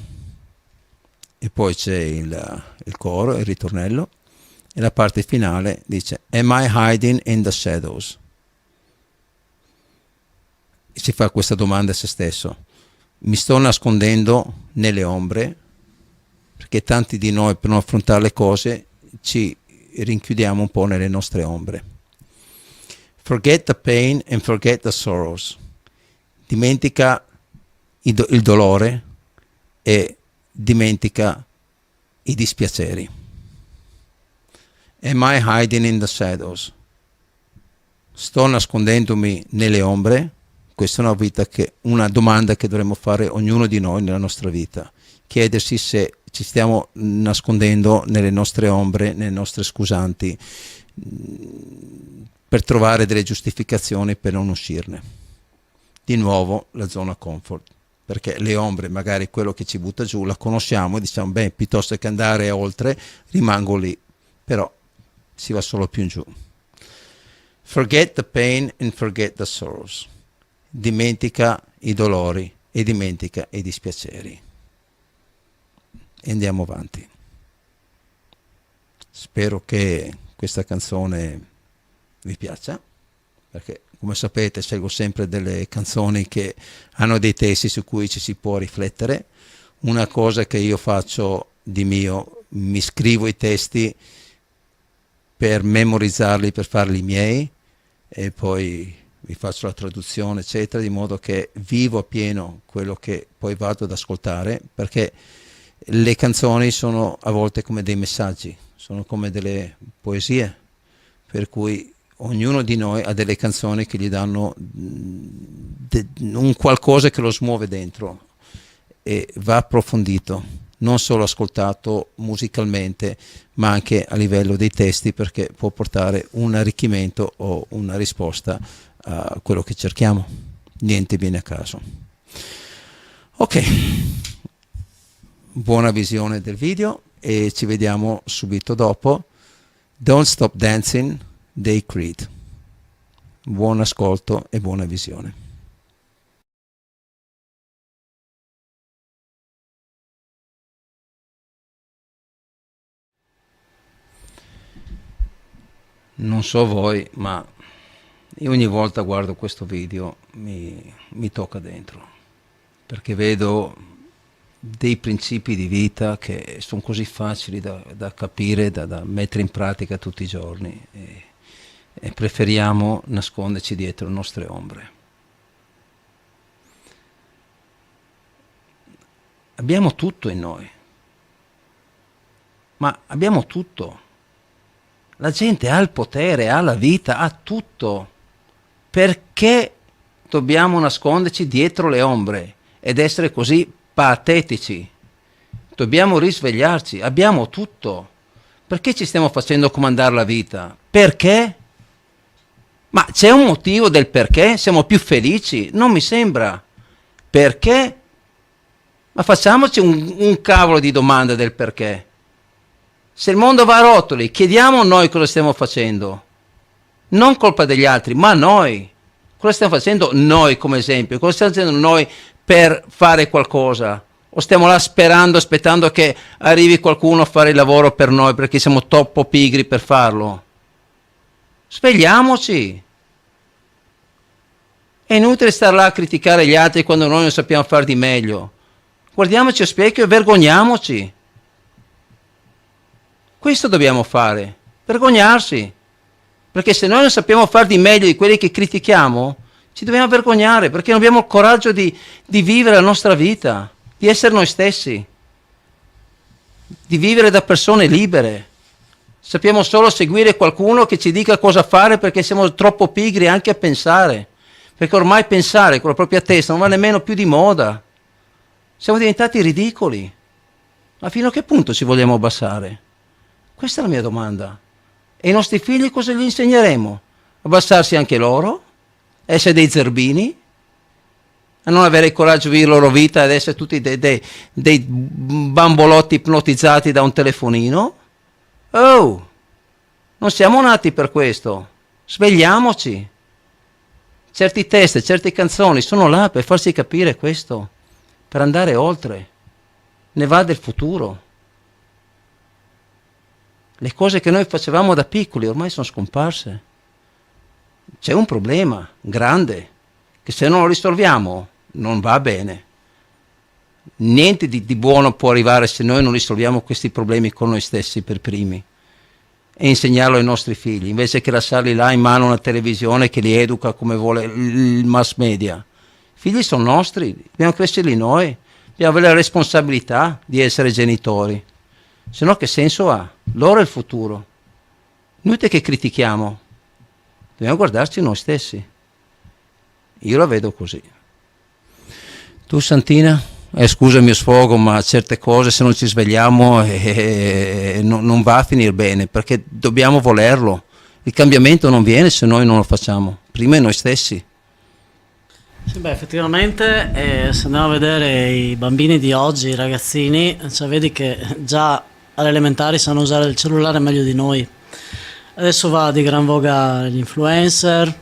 E poi c'è il coro, il ritornello, e la parte finale dice: Am I hiding in the shadows? E si fa questa domanda a se stesso: mi sto nascondendo nelle ombre? Perché tanti di noi, per non affrontare le cose, ci rinchiudiamo un po' nelle nostre ombre. Forget the pain and forget the sorrows. Dimentica il dolore e dimentica i dispiaceri. Am I hiding in the shadows? Sto nascondendomi nelle ombre? Questa è una domanda che dovremmo fare ognuno di noi nella nostra vita. Chiedersi se ci stiamo nascondendo nelle nostre ombre, nelle nostre scusanti, per trovare delle giustificazioni per non uscirne. Di nuovo la zona comfort, perché le ombre, magari quello che ci butta giù, la conosciamo e diciamo, beh, piuttosto che andare oltre, rimango lì, però si va solo più in giù. Forget the pain and forget the sorrows. Dimentica i dolori e dimentica i dispiaceri. E andiamo avanti. Spero che questa canzone vi piaccia, perché come sapete scelgo sempre delle canzoni che hanno dei testi su cui ci si può riflettere. Una cosa che io faccio di mio, mi scrivo i testi per memorizzarli, per farli miei, e poi vi faccio la traduzione eccetera, di modo che vivo appieno quello che poi vado ad ascoltare, perché le canzoni sono a volte come dei messaggi, sono come delle poesie, per cui ognuno di noi ha delle canzoni che gli danno un qualcosa che lo smuove dentro e va approfondito, non solo ascoltato musicalmente, ma anche a livello dei testi, perché può portare un arricchimento o una risposta a quello che cerchiamo. Niente viene a caso. Ok. Buona visione del video e ci vediamo subito dopo. Don't Stop Dancing dei Creed. Buon ascolto e buona visione. Non so voi, ma io ogni volta guardo questo video mi tocca dentro, perché vedo dei principi di vita che sono così facili da capire, da mettere in pratica tutti i giorni, e preferiamo nasconderci dietro le nostre ombre. Abbiamo tutto in noi, ma abbiamo tutto. La gente ha il potere, ha la vita, ha tutto. Perché dobbiamo nasconderci dietro le ombre ed essere così patetici? Dobbiamo risvegliarci, abbiamo tutto. Perché ci stiamo facendo comandare la vita? Perché? Ma c'è un motivo del perché? Siamo più felici? Non mi sembra. Perché? Ma facciamoci un cavolo di domande del perché. Se il mondo va a rotoli, chiediamo noi cosa stiamo facendo. Non colpa degli altri, ma noi. Cosa stiamo facendo noi come esempio? Cosa stiamo facendo noi per fare qualcosa? O stiamo là aspettando che arrivi qualcuno a fare il lavoro per noi perché siamo troppo pigri per farlo? Svegliamoci. È inutile stare là a criticare gli altri quando noi non sappiamo fare di meglio. Guardiamoci allo specchio e vergogniamoci. Questo dobbiamo fare, vergognarsi, perché se noi non sappiamo fare di meglio di quelli che critichiamo, ci dobbiamo vergognare, perché non abbiamo il coraggio di vivere la nostra vita, di essere noi stessi, di vivere da persone libere. Sappiamo solo seguire qualcuno che ci dica cosa fare perché siamo troppo pigri anche a pensare, perché ormai pensare con la propria testa non va nemmeno più di moda. Siamo diventati ridicoli. Ma fino a che punto ci vogliamo abbassare? Questa è la mia domanda. E ai nostri figli cosa gli insegneremo? Abbassarsi anche loro? Essere dei zerbini? A non avere il coraggio di vivere la loro vita ed essere tutti dei bambolotti ipnotizzati da un telefonino? Oh! Non siamo nati per questo. Svegliamoci. Certi testi, certe canzoni sono là per farsi capire questo, per andare oltre. Ne va del futuro. Le cose che noi facevamo da piccoli ormai sono scomparse. C'è un problema grande che se non lo risolviamo non va bene. Niente di buono può arrivare se noi non risolviamo questi problemi con noi stessi per primi e insegnarlo ai nostri figli, invece che lasciarli là in mano a una televisione che li educa come vuole il mass media. I figli sono nostri, dobbiamo crescerli noi, dobbiamo avere la responsabilità di essere genitori. Se no che senso ha? Loro è il futuro. Inutile che critichiamo. Dobbiamo guardarci noi stessi. Io la vedo così. Tu Santina? Scusa il mio sfogo, ma certe cose se non ci svegliamo non va a finire bene, perché dobbiamo volerlo. Il cambiamento non viene se noi non lo facciamo. Prima è noi stessi. Sì, beh, effettivamente se andiamo a vedere i bambini di oggi, i ragazzini, cioè vedi che già alle elementari sanno usare il cellulare meglio di noi. Adesso va di gran voga gli influencer,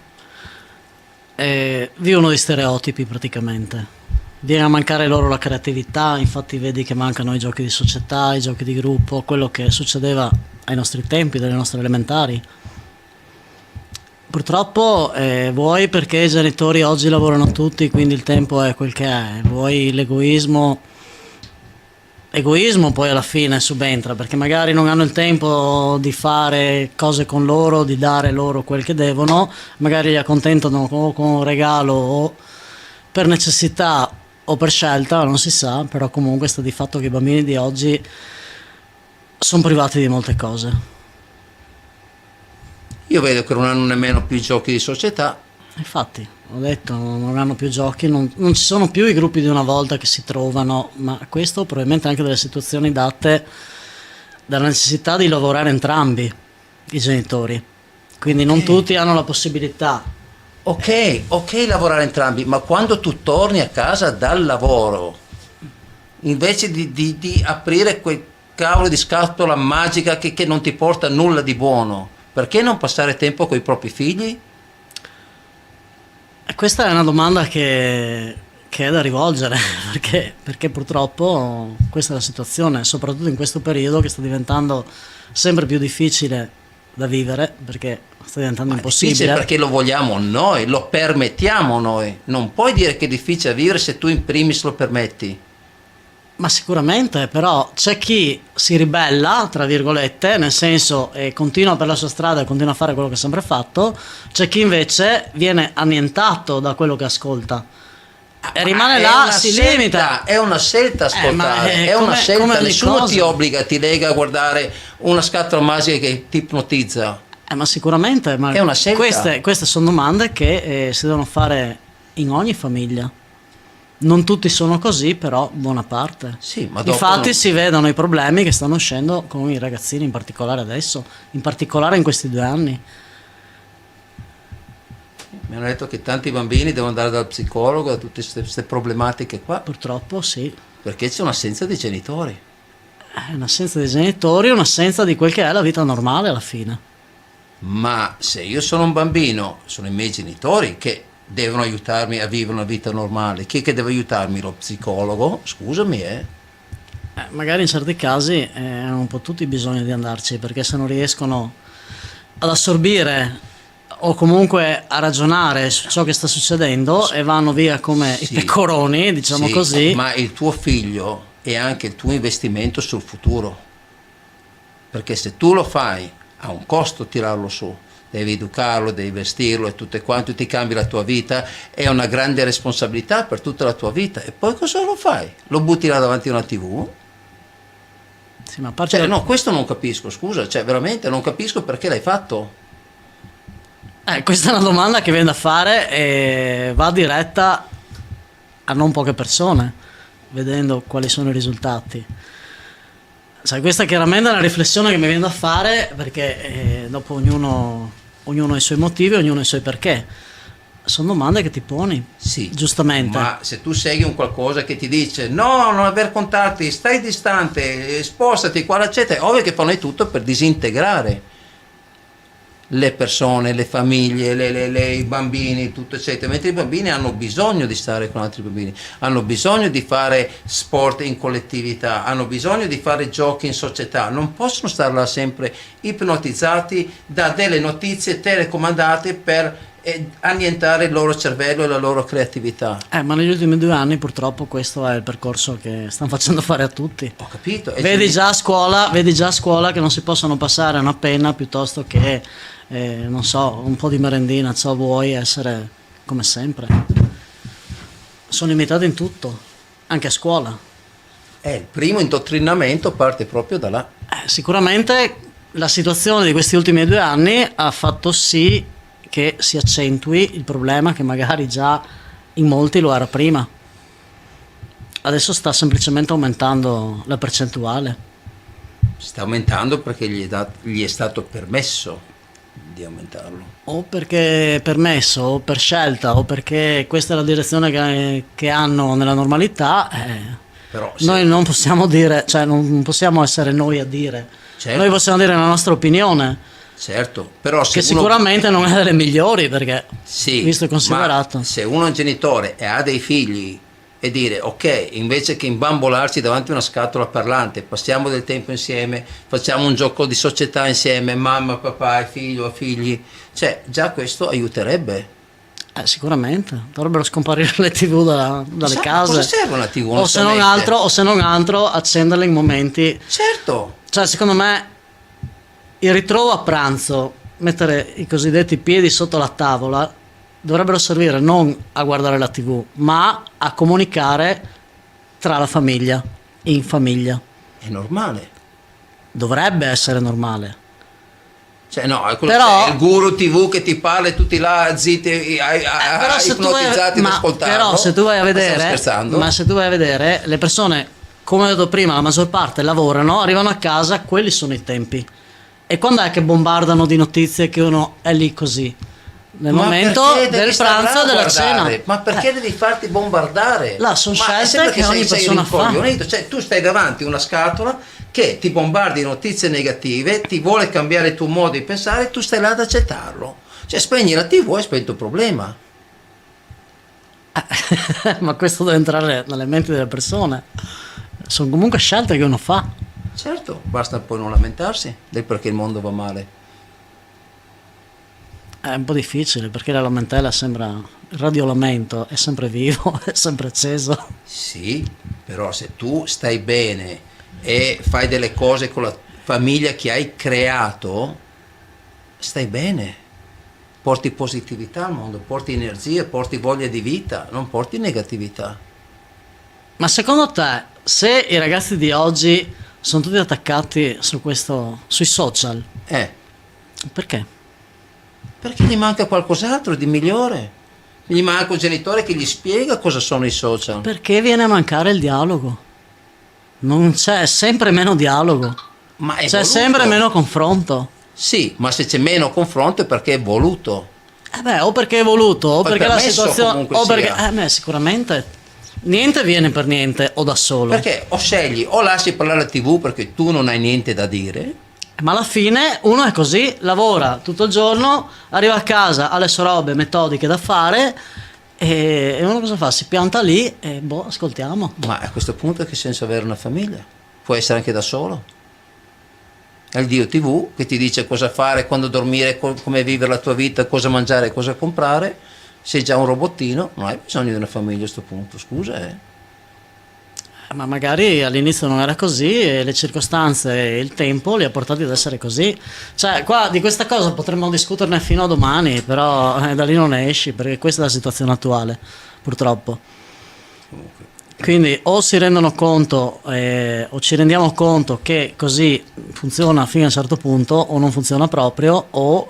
vivono di stereotipi praticamente. Viene a mancare loro la creatività, infatti vedi che mancano i giochi di società, i giochi di gruppo, quello che succedeva ai nostri tempi, delle nostre elementari. Purtroppo vuoi perché i genitori oggi lavorano tutti, quindi il tempo è quel che è, vuoi l'egoismo poi alla fine subentra, perché magari non hanno il tempo di fare cose con loro, di dare loro quel che devono, magari li accontentano o con un regalo o per necessità o per scelta, non si sa, però comunque sta di fatto che i bambini di oggi sono privati di molte cose. Io vedo che non hanno nemmeno più i giochi di società. Infatti, ho detto, non hanno più giochi, non ci sono più i gruppi di una volta che si trovano, ma questo probabilmente anche delle situazioni date dalla necessità di lavorare entrambi i genitori. Quindi non tutti hanno la possibilità. Ok, lavorare entrambi, ma quando tu torni a casa dal lavoro, invece di aprire cavolo di scatola magica che non ti porta nulla di buono. Perché non passare tempo con i propri figli? Questa è una domanda che è da rivolgere, perché purtroppo questa è la situazione, soprattutto in questo periodo che sta diventando sempre più difficile da vivere, perché sta diventando È difficile impossibile. perché lo vogliamo noi, lo permettiamo noi. Non puoi dire che è difficile vivere se tu in primis lo permetti. Ma sicuramente, però c'è chi si ribella, tra virgolette, nel senso continua per la sua strada e continua a fare quello che ha sempre fatto, c'è chi invece viene annientato da quello che ascolta e rimane là, si limita. È una scelta ascoltare, è come- una scelta, come ogni nessuno cosa. ti obbliga, ti lega a guardare una scatola magica che ti ipnotizza. Ma sicuramente, ma È una scelta. queste sono domande che si devono fare in ogni famiglia. Non tutti sono così, però buona parte. Sì, ma dopo Infatti non- si vedono i problemi che stanno uscendo con i ragazzini, in particolare adesso, in particolare in questi 2 anni. Mi hanno detto che tanti bambini devono andare dal psicologo, da tutte queste problematiche qua, Purtroppo sì, perché c'è un'assenza di genitori. è un'assenza dei genitori, un'assenza di quel che è la vita normale alla fine. Ma se io sono un bambino, sono i miei genitori che devono aiutarmi a vivere una vita normale. Chi è che deve aiutarmi? Lo psicologo? Scusami, Magari in certi casi hanno un po' tutti bisogno di andarci, perché se non riescono ad assorbire o comunque a ragionare su ciò che sta succedendo e vanno via come Sì. i pecoroni, diciamo Sì, così. ma il tuo figlio è anche il tuo investimento sul futuro. Perché se tu lo fai, ha un costo tirarlo su. Devi educarlo, devi vestirlo e tutte quante, ti cambi la tua vita, è una grande responsabilità per tutta la tua vita. E poi cosa lo fai? Lo butti là davanti a una TV? Sì, ma a parte Cioè, no, questo non capisco, scusa, cioè veramente non capisco perché l'hai fatto. questa è una domanda che viene da fare e va diretta a non poche persone, vedendo quali sono i risultati. Cioè, questa chiaramente è una riflessione che mi viene da fare, perché dopo ognuno ha i suoi motivi, ognuno ha i suoi perché. Sono domande che ti poni, Sì, giustamente. ma se tu segui un qualcosa che ti dice no, non aver contatti, stai distante, spostati, qua eccetera, è ovvio che fanno di tutto per disintegrare le persone, le famiglie, i bambini, tutto eccetera, mentre i bambini hanno bisogno di stare con altri bambini, hanno bisogno di fare sport in collettività, hanno bisogno di fare giochi in società, non possono stare là sempre ipnotizzati da delle notizie telecomandate per annientare il loro cervello e la loro creatività. Ma negli ultimi 2 anni purtroppo questo è il percorso che stanno facendo fare a tutti. Ho capito. E Vedi già a scuola che non si possono passare una penna piuttosto che, non so, un po' di merendina, ciò vuoi essere come sempre. Sono imitati in tutto, anche a scuola. il primo indottrinamento parte proprio da là. Sicuramente la situazione di questi ultimi 2 anni ha fatto sì che si accentui il problema che magari già in molti lo era prima. Adesso sta semplicemente aumentando la percentuale. Sta aumentando perché gli è stato permesso di aumentarlo. O perché è permesso, o per scelta, o perché questa è la direzione che hanno nella normalità. Però Noi non possiamo dire, cioè non possiamo essere noi a dire. Certo. Noi possiamo dire la nostra opinione, certo, però se che uno, sicuramente non è delle migliori, perché sì, visto e considerato. ma se uno è un genitore e ha dei figli e dire ok, invece che imbambolarci davanti a una scatola parlante, passiamo del tempo insieme, facciamo un gioco di società insieme, mamma, papà, figlio, figli, cioè già questo aiuterebbe. Sicuramente dovrebbero scomparire le TV dalle Sa, case. cosa serve una TV o se non altro accenderle in momenti. Certo. Cioè, secondo me il ritrovo a pranzo, mettere i cosiddetti piedi sotto la tavola, dovrebbero servire non a guardare la TV, ma a comunicare tra la famiglia, in famiglia. È normale. Dovrebbe essere normale. Cioè no, è quello Però- che è il guru TV che ti parla e tutti là zitti, Però se tu vai ipnotizzati ad ma ascoltarlo. però se tu vai a Ma stiamo vedere, scherzando? ma se tu vai a vedere, le persone, come ho detto prima, la maggior parte lavorano, arrivano a casa, quelli sono i tempi. E quando è che bombardano di notizie che uno è lì così? Nel Ma momento perché devi del star là pranzo a e della guardare? cena. Ma perché devi farti bombardare? Là, sono Ma è scelte sempre che ogni sei persona fa. rincoglionito. Cioè tu stai davanti a una scatola che ti bombardi di notizie negative, ti vuole cambiare il tuo modo di pensare, tu stai là ad accettarlo. Cioè spegni la TV e hai spento il problema. Ma questo deve entrare nelle menti delle persone. Sono comunque scelte che uno fa. Certo, basta poi non lamentarsi del perché il mondo va male. È un po' difficile perché la lamentela sembra, il radiolamento è sempre vivo, è sempre acceso. Sì, però se tu stai bene e fai delle cose con la famiglia che hai creato, stai bene. Porti positività al mondo, porti energia, porti voglia di vita, non porti negatività. Ma secondo te, se i ragazzi di oggi sono tutti attaccati su questo, sui social, perché? Perché gli manca qualcos'altro di migliore. Gli manca un genitore che gli spiega cosa sono i social. Perché viene a mancare il dialogo? Non c'è sempre meno dialogo, Ma è c'è voluto. sempre meno confronto. Sì, ma se c'è meno confronto è perché è voluto. O perché è voluto, o Poi perché la permesso situazione, comunque o perché, sia. Sicuramente niente viene per niente o da solo. Perché o scegli o lasci parlare la TV perché tu non hai niente da dire. Ma alla fine uno è così, lavora tutto il giorno, arriva a casa, ha le sue robe metodiche da fare e uno cosa fa? Si pianta lì e ascoltiamo. Ma a questo punto che senso avere una famiglia? Puoi essere anche da solo. È il Dio TV che ti dice cosa fare, quando dormire, come vivere la tua vita, cosa mangiare, cosa comprare. Sei già un robottino, non hai bisogno di una famiglia a questo punto, scusa. Ma magari all'inizio non era così e le circostanze e il tempo li ha portati ad essere così. Cioè, qua di questa cosa potremmo discuterne fino a domani, però da lì non ne esci, perché questa è la situazione attuale, purtroppo. Quindi o si rendono conto o ci rendiamo conto che così funziona fino a un certo punto, o non funziona proprio, o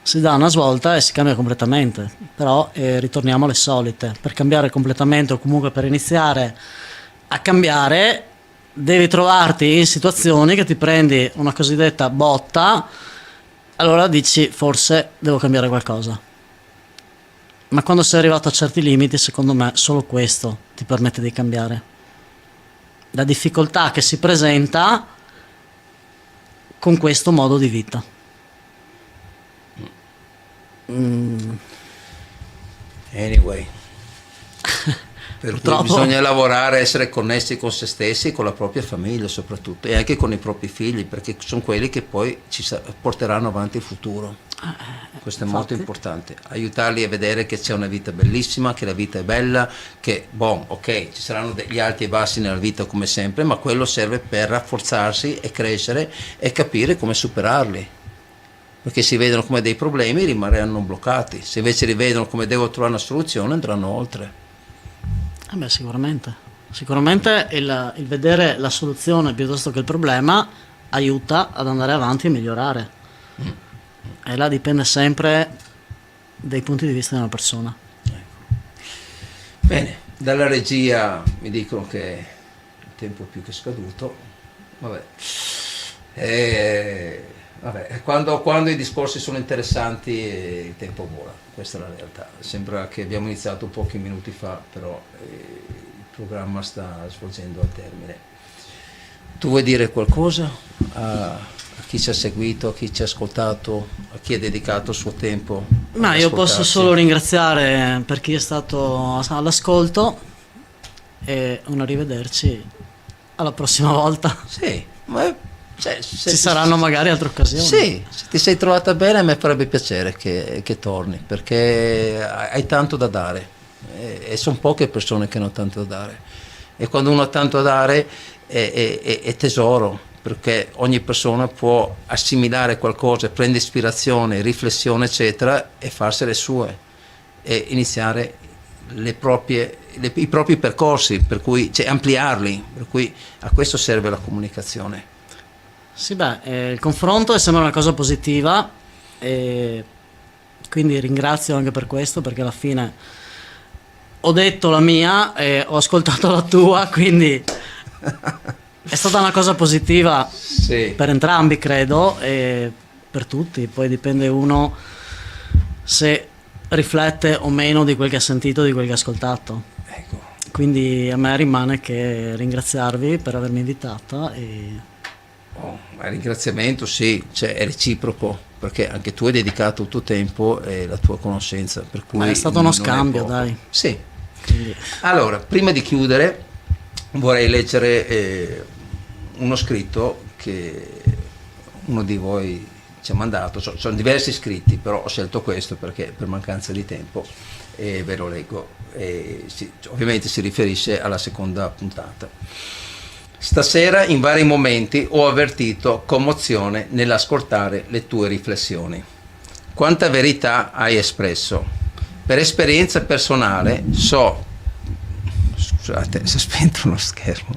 si dà una svolta e si cambia completamente. Però ritorniamo alle solite. Per cambiare completamente o comunque per iniziare a cambiare devi trovarti in situazioni che ti prendi una cosiddetta botta, allora dici forse devo cambiare qualcosa. Ma quando sei arrivato a certi limiti, secondo me solo questo ti permette di cambiare. La difficoltà che si presenta con questo modo di vita. Anyway, per cui Purtroppo. bisogna lavorare, essere connessi con se stessi, con la propria famiglia soprattutto, e anche con i propri figli, perché sono quelli che poi porteranno avanti il futuro. Questo è molto importante, aiutarli a vedere che c'è una vita bellissima, che la vita è bella, che ok, ci saranno degli alti e bassi nella vita come sempre, ma quello serve per rafforzarsi e crescere e capire come superarli. Perché si vedono come dei problemi rimarranno bloccati, se invece li vedono come devo trovare una soluzione andranno oltre. Sicuramente il vedere la soluzione piuttosto che il problema aiuta ad andare avanti e migliorare. E là dipende sempre dai punti di vista di una persona. Bene, dalla regia mi dicono che il tempo è più che scaduto. Vabbè, quando i discorsi sono interessanti il tempo vola, questa è la realtà. Sembra che abbiamo iniziato pochi minuti fa, però il programma sta svolgendo al termine. Tu vuoi dire qualcosa a chi ci ha seguito, a chi ci ha ascoltato, a chi ha dedicato il suo tempo? Ma io posso solo ringraziare per chi è stato all'ascolto e un arrivederci alla prossima volta. Sì, ma ci saranno magari altre occasioni. Sì, se ti sei trovata bene a me farebbe piacere che torni, perché hai tanto da dare e sono poche persone che hanno tanto da dare, e quando uno ha tanto da dare è tesoro, perché ogni persona può assimilare qualcosa, prendere ispirazione, riflessione eccetera e farsele sue e iniziare i propri percorsi, per cui ampliarli, per cui a questo serve la comunicazione. Sì, il confronto sembra una cosa positiva e quindi ringrazio anche per questo, perché alla fine ho detto la mia e ho ascoltato la tua, quindi è stata una cosa positiva per entrambi, credo, e per tutti. Poi dipende uno se riflette o meno di quel che ha sentito, di quel che ha ascoltato. Ecco. Quindi a me rimane che ringraziarvi per avermi invitata Ma il ringraziamento sì, cioè, è reciproco, perché anche tu hai dedicato il tuo tempo e la tua conoscenza, per cui Ma è stato uno non è scambio, poco. dai. Sì. Quindi, Allora, prima di chiudere vorrei leggere uno scritto che uno di voi ci ha mandato. Sono diversi scritti, però ho scelto questo perché per mancanza di tempo ve lo leggo. Ovviamente si riferisce alla seconda puntata. Stasera in vari momenti ho avvertito commozione nell'ascoltare le tue riflessioni. Quanta verità hai espresso. Per esperienza personale scusate, si è spento lo schermo.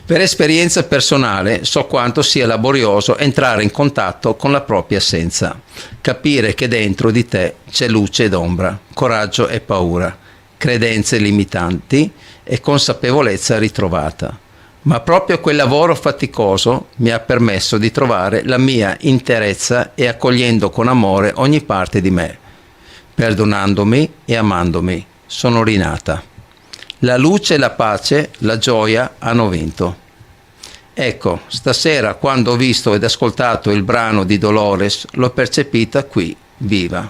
Per esperienza personale so quanto sia laborioso entrare in contatto con la propria essenza, capire che dentro di te c'è luce ed ombra, coraggio e paura, credenze limitanti e consapevolezza ritrovata. Ma proprio quel lavoro faticoso mi ha permesso di trovare la mia interezza e accogliendo con amore ogni parte di me. Perdonandomi e amandomi, sono rinata. La luce, la pace, la gioia hanno vinto. Ecco, stasera quando ho visto ed ascoltato il brano di Dolores, l'ho percepita qui, viva.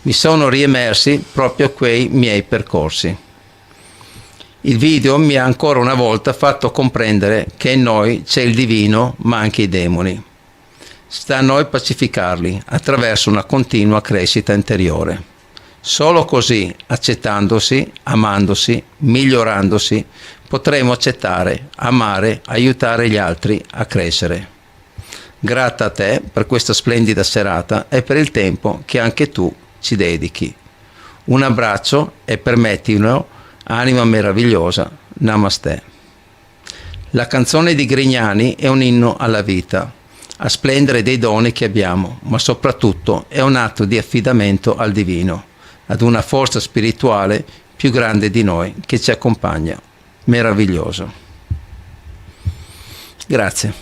Mi sono riemersi proprio quei miei percorsi. Il video mi ha ancora una volta fatto comprendere che in noi c'è il divino, ma anche i demoni. Sta a noi pacificarli attraverso una continua crescita interiore. Solo così, accettandosi, amandosi, migliorandosi, potremo accettare, amare, aiutare gli altri a crescere. Grata a te per questa splendida serata e per il tempo che anche tu ci dedichi. Un abbraccio e permettimelo, anima meravigliosa, Namaste. La canzone di Grignani è un inno alla vita, a splendere dei doni che abbiamo, ma soprattutto è un atto di affidamento al divino, ad una forza spirituale più grande di noi che ci accompagna. Meraviglioso. Grazie.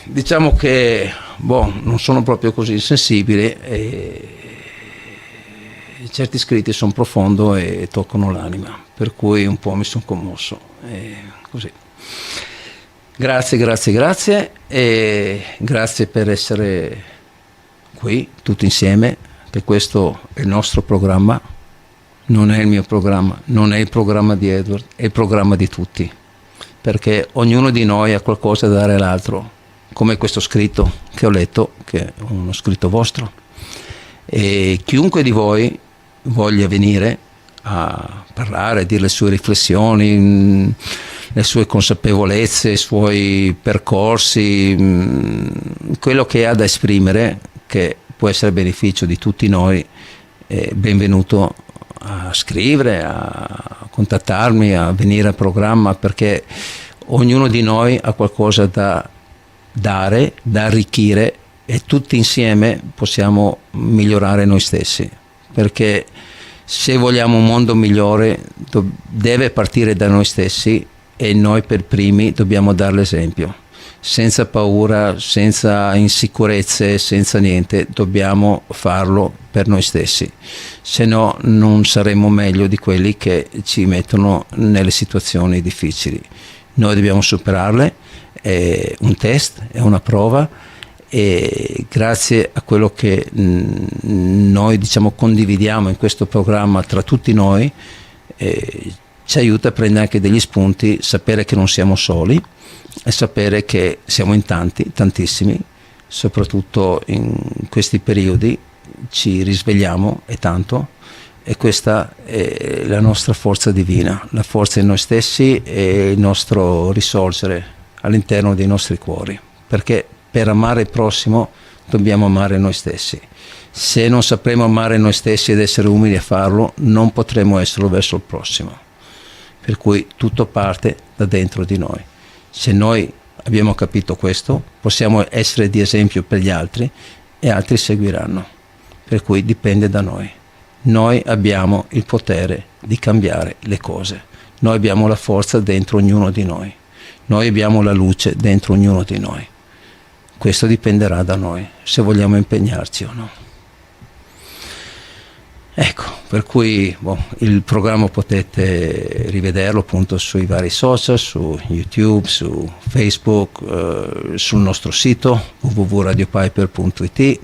Diciamo che non sono proprio così sensibile e certi scritti sono profondo e toccano l'anima, per cui un po' mi sono commosso. Così. Grazie e grazie per essere qui tutti insieme, che questo è il nostro programma, non è il mio programma, non è il programma di Edward, è il programma di tutti, perché ognuno di noi ha qualcosa da dare all'altro, come questo scritto che ho letto, che è uno scritto vostro, e chiunque di voi voglia venire a parlare, a dire le sue riflessioni, le sue consapevolezze, i suoi percorsi, quello che ha da esprimere, che può essere a beneficio di tutti noi, benvenuto a scrivere, a contattarmi, a venire al programma, perché ognuno di noi ha qualcosa da dare, da arricchire e tutti insieme possiamo migliorare noi stessi, perché se vogliamo un mondo migliore deve partire da noi stessi e noi per primi dobbiamo dare l'esempio, senza paura, senza insicurezze, senza niente, dobbiamo farlo per noi stessi, se no non saremo meglio di quelli che ci mettono nelle situazioni difficili. Noi dobbiamo superarle, è un test, è una prova, e grazie a quello che noi condividiamo in questo programma tra tutti noi, ci aiuta a prendere anche degli spunti, sapere che non siamo soli e sapere che siamo in tanti, tantissimi, soprattutto in questi periodi ci risvegliamo e tanto, e questa è la nostra forza divina, la forza in noi stessi e il nostro risorgere all'interno dei nostri cuori, perché per amare il prossimo dobbiamo amare noi stessi. Se non sapremo amare noi stessi ed essere umili a farlo, non potremo esserlo verso il prossimo. Per cui tutto parte da dentro di noi. Se noi abbiamo capito questo, possiamo essere di esempio per gli altri e altri seguiranno. Per cui dipende da noi. Noi abbiamo il potere di cambiare le cose. Noi abbiamo la forza dentro ognuno di noi. Noi abbiamo la luce dentro ognuno di noi. Questo dipenderà da noi, se vogliamo impegnarci o no. Ecco, per cui il programma potete rivederlo appunto sui vari social, su YouTube, su Facebook, sul nostro sito www.radiopiper.it.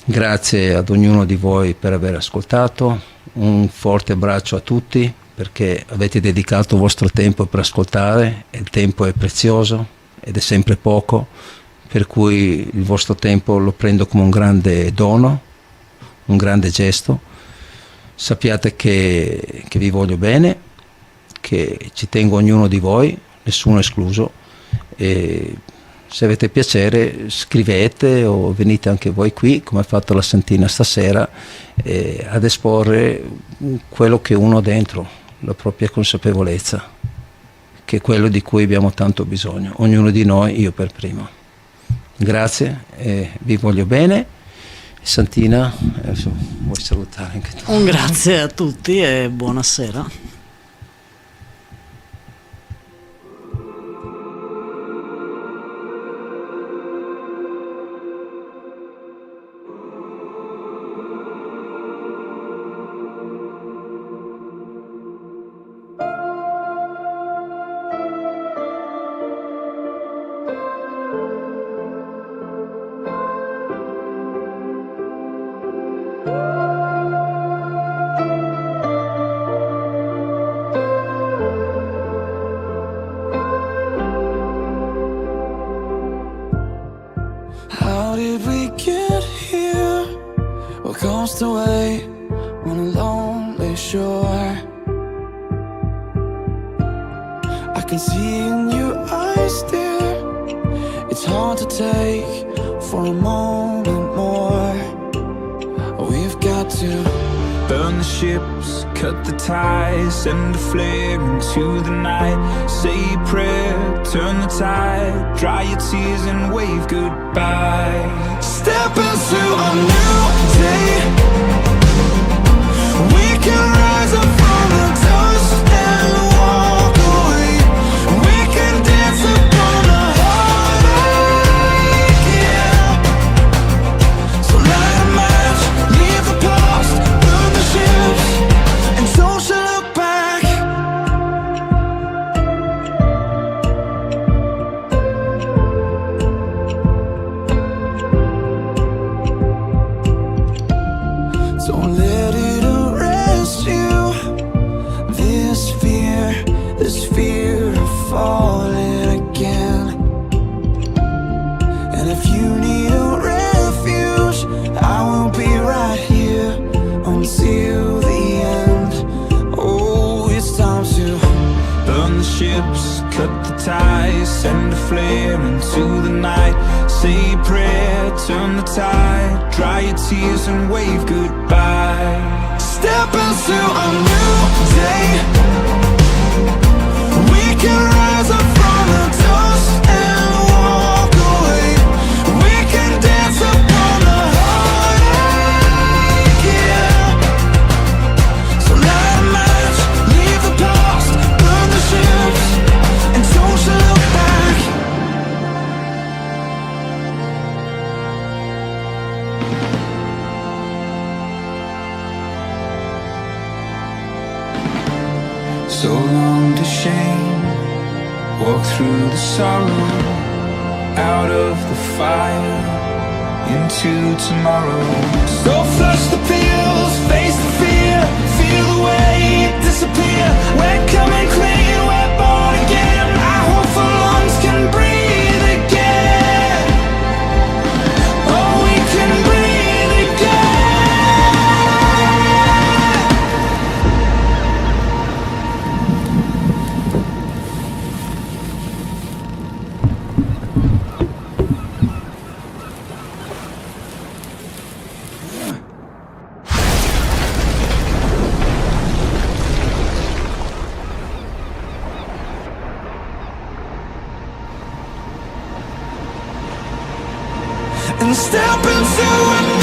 Grazie ad ognuno di voi per aver ascoltato, un forte abbraccio a tutti perché avete dedicato il vostro tempo per ascoltare e il tempo è prezioso ed è sempre poco, per cui il vostro tempo lo prendo come un grande dono, un grande gesto. Sappiate che vi voglio bene, che ci tengo ognuno di voi, nessuno escluso, e se avete piacere scrivete o venite anche voi qui, come ha fatto la Santina stasera, ad esporre quello che uno ha dentro, la propria consapevolezza, che è quello di cui abbiamo tanto bisogno, ognuno di noi, io per primo. Grazie, vi voglio bene. Santina, vuoi salutare anche tu? Un grazie a tutti e buonasera. How did we get here? What comes to wait on a lonely shore? I can see in your eyes, dear. It's hard to take for a moment more. We've got to burn the ships, cut the ties, send a flare into the night. Say a prayer, turn the tide, dry your tears and wave goodbye. step into a new day. We can rise up from the dust and walk away. We can dance upon the heartache, yeah. So light a match, leave the past, burn the ships, and don't you look back. Don't let it arrest you. This fear of falling again. And if you need a refuge, I will be right here until the end. Oh, it's time to Burn the ships, cut the ties, send a flare into the night. Say a prayer, turn the tide, dry your tears and wave goodbye. step into a new day. We can rise up from the dust and walk away. We can dance upon the heartache, yeah. So light a match, leave the past, burn the ships, and don't you look back. So long to shame, walk through the sorrow, out of the fire, into tomorrow. So flush the pills, face the fear, feel the weight disappear. We're coming clean, we're born again. Our hopeful lungs can breathe again. Oh, we can breathe again. And step into a